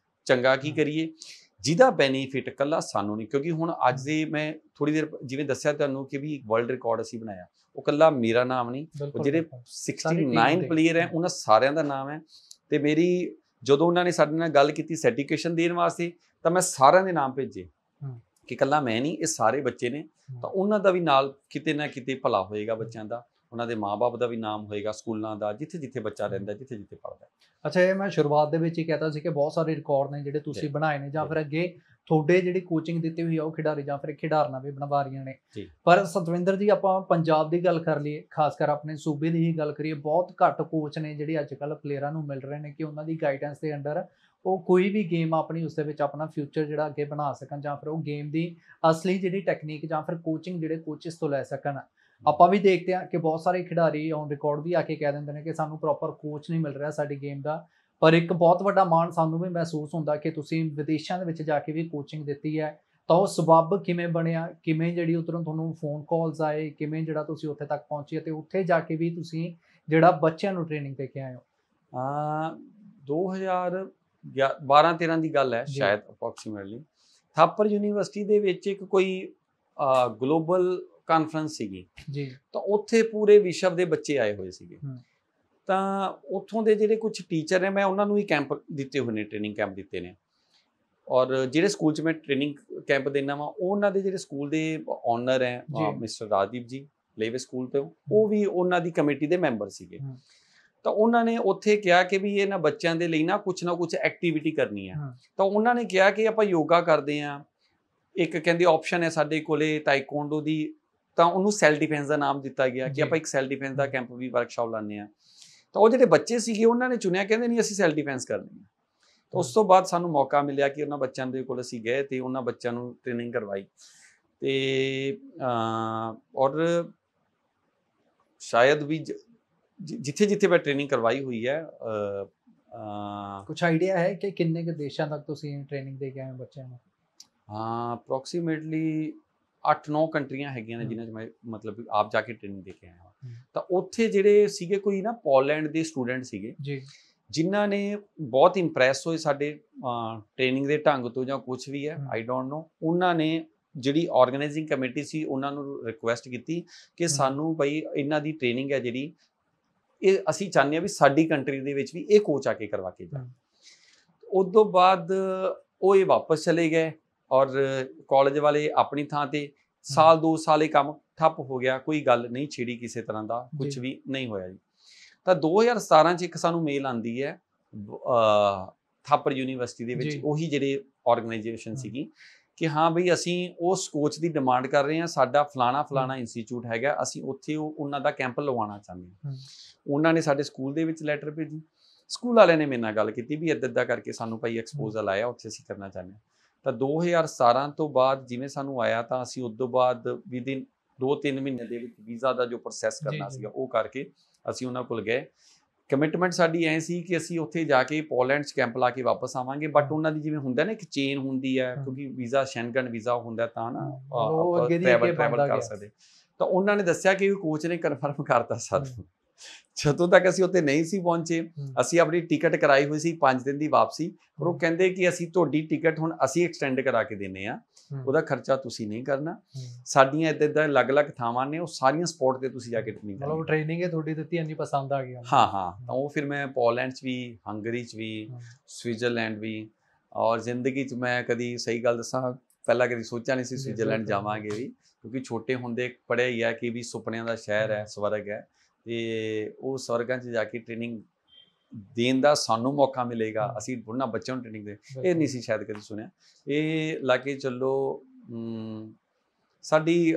ਚੰਗਾ ਕੀ ਕਰੀਏ, ਜਿਹਦਾ ਬੈਨੀਫਿਟ ਇਕੱਲਾ ਸਾਨੂੰ ਨਹੀਂ। ਕਿਉਂਕਿ ਹੁਣ ਅੱਜ ਦੇ ਮੈਂ ਥੋੜੀ ਦੇਰ ਜਿਵੇਂ ਦੱਸਿਆ ਤੁਹਾਨੂੰ ਕਿ ਵੀ ਵਰਲਡ ਰਿਕਾਰਡ ਅਸੀਂ ਬਣਾਇਆ, ਉਹ ਇਕੱਲਾ ਮੇਰਾ ਨਾਮ ਨਹੀਂ, ਉਹ ਜਿਹੜੇ 69 ਪਲੇਅਰ ਹੈ ਉਹਨਾਂ ਸਾਰਿਆਂ ਦਾ ਨਾਮ ਹੈ। ਤੇ ਮੇਰੀ ਜਦੋਂ ਉਹਨਾਂ ਨੇ ਸਾਡੇ ਨਾਲ ਗੱਲ ਕੀਤੀ ਸਰਟੀਫਿਕੇਸ਼ਨ ਦੇਣ ਵਾਸਤੇ, ਤਾਂ ਮੈਂ ਸਾਰਿਆਂ ਦੇ ਨਾਮ ਭੇਜੇ ਹੂੰ। ਕਿ ਇਕੱਲਾ ਮੈਂ ਨਹੀਂ, ਇਹ ਸਾਰੇ ਬੱਚੇ ਨੇ, ਤਾਂ ਉਹਨਾਂ ਦਾ ਵੀ ਨਾਲ ਕਿਤੇ ਨਾ ਕਿਤੇ ਭਲਾ ਹੋਏਗਾ ਬੱਚਿਆਂ ਦਾ, ਉਹਨਾਂ ਦੇ ਮਾਪੇ ਦਾ ਵੀ ਨਾਮ ਹੋਏਗਾ, ਸਕੂਲਾਂ ਦਾ, ਜਿੱਥੇ ਜਿੱਥੇ ਬੱਚਾ ਰਹਿੰਦਾ, ਜਿੱਥੇ ਜਿੱਥੇ ਪੜ੍ਹਦਾ। ਅੱਛਾ, ਇਹ ਮੈਂ ਸ਼ੁਰੂਆਤ ਦੇ ਵਿੱਚ ਹੀ ਕਹਿਤਾ ਸੀ ਕਿ ਬਹੁਤ ਸਾਰੇ ਰਿਕਾਰਡ ਨੇ ਜਿਹੜੇ ਤੁਸੀਂ ਬਣਾਏ ਨੇ, ਜਾਂ ਫਿਰ ਅੱਗੇ ਤੁਹਾਡੇ ਜਿਹੜੀ ਕੋਚਿੰਗ ਦਿੱਤੀ ਹੋਈ ਆ ਉਹ ਖਿਡਾਰੀ ਜਾਂ ਫਿਰ ਖਿਡਾਰਨਾਂ ਵੀ ਬਣਵਾ ਰਹੀਆਂ ਨੇ। ਪਰ ਸਤਵਿੰਦਰ ਜੀ, ਆਪਾਂ ਪੰਜਾਬ ਦੀ ਗੱਲ ਕਰ ਲਈਏ, ਖਾਸ ਕਰ ਆਪਣੇ ਸੂਬੇ ਦੀ ਹੀ ਗੱਲ ਕਰੀਏ, ਬਹੁਤ ਘੱਟ ਕੋਚ ਨੇ ਜਿਹੜੇ ਅੱਜ ਕੱਲ੍ਹ ਪਲੇਅਰਾਂ ਨੂੰ ਮਿਲ ਰਹੇ ਨੇ ਕਿ ਉਹਨਾਂ ਦੀ ਗਾਈਡੈਂਸ ਦੇ ਅੰਡਰ ਉਹ ਕੋਈ ਵੀ ਗੇਮ ਆਪਣੀ ਉਸ ਦੇ ਵਿੱਚ ਆਪਣਾ ਫਿਊਚਰ ਜਿਹੜਾ ਅੱਗੇ ਬਣਾ ਸਕਣ, ਜਾਂ ਫਿਰ ਉਹ ਗੇਮ ਦੀ ਅਸਲੀ ਜਿਹੜੀ ਟੈਕਨੀਕ ਜਾਂ ਫਿਰ ਕੋਚਿੰਗ ਜਿਹੜੇ ਕੋਚਿਸ ਤੋਂ ਲੈ ਸਕਣ। ਆਪਾਂ ਵੀ ਦੇਖਦੇ ਹਾਂ ਕਿ ਬਹੁਤ ਸਾਰੇ ਖਿਡਾਰੀ ਔਨ ਰਿਕਾਰਡ ਵੀ ਆ ਕੇ ਕਹਿ ਦਿੰਦੇ ਨੇ ਕਿ ਸਾਨੂੰ ਪ੍ਰੋਪਰ ਕੋਚ ਨਹੀਂ ਮਿਲ ਰਿਹਾ ਸਾਡੀ ਗੇਮ ਦਾ। ਪਰ ਇੱਕ ਬਹੁਤ ਵੱਡਾ ਮਾਣ ਸਾਨੂੰ ਵੀ ਮਹਿਸੂਸ ਹੁੰਦਾ ਕਿ ਤੁਸੀਂ ਵਿਦੇਸ਼ਾਂ ਦੇ ਵਿੱਚ ਜਾ ਕੇ ਵੀ ਕੋਚਿੰਗ ਦਿੱਤੀ ਹੈ, ਤਾਂ ਉਹ ਸਬੱਬ ਕਿਵੇਂ ਬਣਿਆ, ਕਿਵੇਂ ਜਿਹੜੀ ਉੱਧਰੋਂ ਤੁਹਾਨੂੰ ਫੋਨ ਕਾਲਸ ਆਏ, ਕਿਵੇਂ ਜਿਹੜਾ ਤੁਸੀਂ ਉੱਥੇ ਤੱਕ ਪਹੁੰਚੇ ਅਤੇ ਉੱਥੇ ਜਾ ਕੇ ਵੀ ਤੁਸੀਂ ਜਿਹੜਾ ਬੱਚਿਆਂ ਨੂੰ ਟ੍ਰੇਨਿੰਗ ਦੇ ਕੇ ਆਏ ਹੋ? 2012-13 ਦੀ ਗੱਲ ਹੈ ਸ਼ਾਇਦ, ਅਪਰੋਕਸੀਮੇਟਲੀ। ਥਾਪਰ ਯੂਨੀਵਰਸਿਟੀ ਦੇ ਵਿੱਚ ਇੱਕ ਕੋਈ ਗਲੋਬਲ ਕਾਨਫਰੰਸ ਸੀਗੀ ਜੀ, ਤਾਂ ਉੱਥੇ ਪੂਰੇ ਵਿਸ਼ਵ ਦੇ ਬੱਚੇ ਆਏ ਹੋਏ ਸੀਗੇ। ਤਾਂ ਉੱਥੋਂ ਦੇ ਜਿਹੜੇ ਕੁਝ ਟੀਚਰ ਨੇ, ਮੈਂ ਉਹਨਾਂ ਨੂੰ ਹੀ ਕੈਂਪ ਦਿੱਤੇ ਹੋਏ ਨੇ, ਟ੍ਰੇਨਿੰਗ ਕੈਂਪ ਦਿੱਤੇ ਨੇ। ਔਰ ਜਿਹੜੇ ਸਕੂਲ 'ਚ ਮੈਂ ਟ੍ਰੇਨਿੰਗ ਕੈਂਪ ਦੇਣਾ ਵਾ, ਉਹਨਾਂ ਦੇ ਜਿਹੜੇ ਸਕੂਲ ਦੇ ਓਨਰ ਹੈ ਮਿਸਟਰ ਰਾਜਦੀਪ ਜੀ, ਲੇਵੇ ਸਕੂਲ ਤੋਂ, ਉਹ ਵੀ ਉਹਨਾਂ ਦੀ ਕਮੇਟੀ ਦੇ ਮੈਂਬਰ ਸੀਗੇ। ਤਾਂ ਉਹਨਾਂ ਨੇ ਉੱਥੇ ਕਿਹਾ ਕਿ ਵੀ ਇਹਨਾਂ ਬੱਚਿਆਂ ਦੇ ਲਈ ਨਾ ਕੁਝ ਐਕਟੀਵਿਟੀ ਕਰਨੀ ਹੈ। ਤਾਂ ਉਹਨਾਂ ਨੇ ਕਿਹਾ ਕਿ ਆਪਾਂ ਯੋਗਾ ਕਰਦੇ ਹਾਂ, ਇੱਕ ਕਹਿੰਦੇ ਆਪਸ਼ਨ ਹੈ ਸਾਡੇ ਕੋਲੇ ਤਾਈਕਵਾਂਡੋ ਦੀ, ਤਾਂ ਉਹਨੂੰ ਸੈਲਫ ਡਿਫੈਂਸ ਦਾ ਨਾਮ ਦਿੱਤਾ ਗਿਆ ਕਿ ਆਪਾਂ ਇੱਕ ਸੈਲਫ ਡਿਫੈਂਸ ਦਾ ਕੈਂਪ ਵੀ ਵਰਕਸ਼ਾਪ ਲਾਉਂਦੇ ਹਾਂ। ਤਾਂ ਉਹ ਜਿਹੜੇ ਬੱਚੇ ਸੀਗੇ ਉਹਨਾਂ ਨੇ ਚੁਣਿਆ, ਕਹਿੰਦੇ ਨਹੀਂ ਅਸੀਂ ਸੈਲਫ ਡਿਫੈਂਸ ਕਰਨੀ ਹੈ। ਤਾਂ ਉਸ ਤੋਂ ਬਾਅਦ ਸਾਨੂੰ ਮੌਕਾ ਮਿਲਿਆ ਕਿ ਉਹਨਾਂ ਬੱਚਿਆਂ ਦੇ ਕੋਲ ਅਸੀਂ ਗਏ ਅਤੇ ਉਹਨਾਂ ਬੱਚਿਆਂ ਨੂੰ ਟ੍ਰੇਨਿੰਗ ਕਰਵਾਈ। ਅਤੇ ਔਰ ਸ਼ਾਇਦ ਵੀ ਜਿੱਥੇ ਜਿੱਥੇ ਮੈਂ ਟ੍ਰੇਨਿੰਗ ਕਰਵਾਈ ਹੋਈ ਹੈ, ਕੁਛ ਆਈਡੀਆ ਹੈ ਕਿ ਕਿੰਨੇ ਕੁ ਦੇਸ਼ਾਂ ਤੱਕ ਤੁਸੀਂ ਟ੍ਰੇਨਿੰਗ ਦੇ ਕੇ ਆਏ ਹੋ ਬੱਚਿਆਂ ਨੂੰ? ਅਪਰੋਕਸੀਮੇਟਲੀ 8-9 ਕੰਟਰੀਆਂ ਹੈਗੀਆਂ ਨੇ ਜਿਨ੍ਹਾਂ 'ਚ ਮੈਂ ਮਤਲਬ ਆਪ ਜਾ ਕੇ ਟ੍ਰੇਨਿੰਗ ਦੇ ਕੇ ਆਇਆ ਹਾਂ। ਤਾਂ ਉੱਥੇ ਜਿਹੜੇ ਸੀਗੇ ਕੋਈ ਨਾ ਪੋਲੈਂਡ ਦੇ ਸਟੂਡੈਂਟ ਸੀਗੇ ਜੀ, ਜਿਨ੍ਹਾਂ ਨੇ ਬਹੁਤ ਇੰਪ੍ਰੈਸ ਹੋਏ ਸਾਡੇ ਟ੍ਰੇਨਿੰਗ ਦੇ ਢੰਗ ਤੋਂ ਜਾਂ ਕੁਝ ਵੀ ਹੈ, ਆਈ ਡੋਂਟ ਨੋ। ਉਹਨਾਂ ਨੇ ਜਿਹੜੀ ਆਰਗੇਨਾਈਜ਼ਿੰਗ ਕਮੇਟੀ ਸੀ ਉਹਨਾਂ ਨੂੰ ਰਿਕੁਐਸਟ ਕੀਤੀ ਕਿ ਸਾਨੂੰ ਬਈ ਇਹਨਾਂ ਦੀ ਟ੍ਰੇਨਿੰਗ ਹੈ ਜਿਹੜੀ, ਇਹ ਅਸੀਂ ਚਾਹੁੰਦੇ ਹਾਂ ਵੀ ਸਾਡੀ ਕੰਟਰੀ ਦੇ ਵਿੱਚ ਵੀ ਇਹ ਕੋਚ ਆ ਕੇ ਕਰਵਾ ਕੇ ਜਾਣ। ਉਸ ਤੋਂ ਬਾਅਦ ਉਹ ਇਹ ਵਾਪਸ ਚਲੇ ਗਏ ਔਰ ਕਾਲਜ ਵਾਲੇ ਆਪਣੀ ਥਾਂ ਤੇ, ਸਾਲ 2 ਸਾਲ ਇਹ ਕੰਮ ਠੱਪ ਹੋ ਗਿਆ, ਕੋਈ ਗੱਲ ਨਹੀਂ ਛਿੜੀ ਕਿਸੇ ਤਰ੍ਹਾਂ ਦਾ, ਕੁਝ ਵੀ ਨਹੀਂ ਹੋਇਆ ਜੀ। ਤਾਂ 2017 'ਚ ਇੱਕ ਸਾਨੂੰ ਮੇਲ ਆਉਂਦੀ ਹੈ ਥਾਪਰ ਯੂਨੀਵਰਸਿਟੀ ਦੇ ਵਿੱਚ, ਉਹੀ ਜਿਹੜੇ ਆਰਗੇਨਾਈਜੇਸ਼ਨ ਸੀਗੀ, ਕਿ ਹਾਂ ਬਈ ਅਸੀਂ ਉਸ ਕੋਚ ਦੀ ਡਿਮਾਂਡ ਕਰ ਰਹੇ ਹਾਂ, ਸਾਡਾ ਫਲਾਣਾ ਇੰਸਟੀਚਿਊਟ ਹੈਗਾ, ਅਸੀਂ ਉੱਥੇ ਉਹਨਾਂ ਦਾ ਕੈਂਪ ਲਵਾਉਣਾ ਚਾਹੁੰਦੇ ਹਾਂ। ਉਹਨਾਂ ਨੇ ਸਾਡੇ ਸਕੂਲ ਦੇ ਵਿੱਚ ਲੈਟਰ ਭੇਜੀ, ਸਕੂਲ ਵਾਲਿਆਂ ਨੇ ਮੇਰੇ ਨਾਲ ਗੱਲ ਕੀਤੀ ਵੀ ਇੱਦਾਂ ਕਰਕੇ ਸਾਨੂੰ ਭਾਈ ਐਕਸਪੋਜ਼ਲ ਆਇਆ, ਉੱਥੇ ਅਸੀਂ ਕਰਨਾ ਚਾਹੁੰਦੇ ਹਾਂ। ਤਾਂ 2017 ਤੋਂ ਬਾਅਦ ਜਿਵੇਂ ਸਾਨੂੰ ਆਇਆ, ਤਾਂ ਅਸੀਂ ਉਸ ਤੋਂ ਬਾਅਦ ਵਿਦਿਨ 2-3 ਮਹੀਨੇ ਦੇ ਵਿੱਚ ਵੀਜ਼ਾ ਦਾ ਜੋ ਪ੍ਰੋਸੈਸ ਕਰਨਾ ਸੀਗਾ ਉਹ ਕਰਕੇ ਅਸੀਂ ਉਹਨਾਂ ਕੋਲ ਗਏ। ਕਮਿਟਮੈਂਟ ਸਾਡੀ ਐ ਸੀ ਕਿ ਅਸੀਂ ਉੱਥੇ ਜਾ ਕੇ ਪੋਲੈਂਡ 'ਚ ਕੈਂਪ ਲਾ ਕੇ ਵਾਪਸ ਆਵਾਂਗੇ, ਬਟ ਉਹਨਾਂ ਦੀ ਜਿਵੇਂ ਹੁੰਦਾ ਨਾ ਇੱਕ ਚੇਨ ਹੁੰਦੀ ਹੈ, ਕਿਉਂਕਿ ਵੀਜ਼ਾ ਸ਼ੈਂਗਨ ਵੀਜ਼ਾ ਹੁੰਦਾ ਤਾਂ ਨਾ ਟਰੈਵਲ ਕਰ ਸਕਦੇ। ਤਾਂ ਉਹਨਾਂ ਨੇ ਦੱਸਿਆ ਕਿ ਕੋਚ ਨੇ ਕਨਫਰਮ ਕਰਤਾ ਸਾਨੂੰ। ਜਦੋਂ ਤੱਕ ਅਸੀਂ ਉੱਥੇ ਨਹੀਂ ਸੀ ਪਹੁੰਚੇ, ਅਸੀਂ ਆਪਣੀ ਟਿਕਟ ਕਰਾਈ ਹੋਈ ਸੀ 5 ਦਿਨ ਦੀ ਵਾਪਸੀ, ਪਰ ਉਹ ਕਹਿੰਦੇ ਕਿ ਅਸੀਂ ਤੁਹਾਡੀ ਟਿਕਟ ਹੁਣ ਅਸੀਂ ਐਕਸਟੈਂਡ ਕਰਾ ਕੇ ਦਿੰਦੇ ਹਾਂ, ਉਹਦਾ ਖਰਚਾ ਤੁਸੀਂ ਨਹੀਂ ਕਰਨਾ, ਸਾਡੀਆਂ ਇੱਦਾਂ ਅਲੱਗ-ਅਲੱਗ ਥਾਵਾਂ ਨੇ, ਉਹ ਸਾਰੀਆਂ ਸਪੋਰਟ ਤੇ ਤੁਸੀਂ ਜਾ ਕੇ ਟ੍ਰੇਨਿੰਗ ਕਰਨੀ। ਮਤਲਬ ਟ੍ਰੇਨਿੰਗ ਹੈ ਤੁਹਾਡੀ ਦਿੱਤੀ ਇੰਨੀ ਪਸੰਦ ਆ ਗਈ? ਹਾਂ। ਤਾਂ ਉਹ ਫਿਰ ਮੈਂ ਪੋਲੈਂਡ 'ਚ ਵੀ, ਹੰਗਰੀ 'ਚ ਵੀ, ਸਵਿਟਜ਼ਰਲੈਂਡ ਵੀ, ਔਰ ਜ਼ਿੰਦਗੀ 'ਚ ਮੈਂ ਕਦੀ, ਸਹੀ ਗੱਲ ਦੱਸਾਂ, ਪਹਿਲਾਂ ਕਦੀ ਸੋਚਿਆ ਨਹੀਂ ਸੀ ਸਵਿਟਜ਼ਰਲੈਂਡ ਜਾਵਾਂਗੇ ਵੀ, ਕਿਉਂਕਿ ਛੋਟੇ ਹੁੰਦੇ ਪੜ੍ਹਿਆ ਹੀ ਹੈ ਕਿ ਵੀ ਸੁਪਨਿਆਂ ਦਾ ਸ਼ਹਿਰ ਹੈ, ਸਵਰਗ ਹੈ, ਅਤੇ ਉਹ ਸਵਰਗਾਂ 'ਚ ਜਾ ਕੇ ਟ੍ਰੇਨਿੰਗ ਦੇਣ ਦਾ ਸਾਨੂੰ ਮੌਕਾ ਮਿਲੇਗਾ, ਅਸੀਂ ਉਹਨਾਂ ਬੱਚਿਆਂ ਨੂੰ ਟ੍ਰੇਨਿੰਗ ਦੇ, ਇਹ ਨਹੀਂ ਸੀ ਸ਼ਾਇਦ ਕਦੇ ਸੁਣਿਆ। ਇਹ ਲਾ ਕੇ ਚੱਲੋ ਸਾਡੀ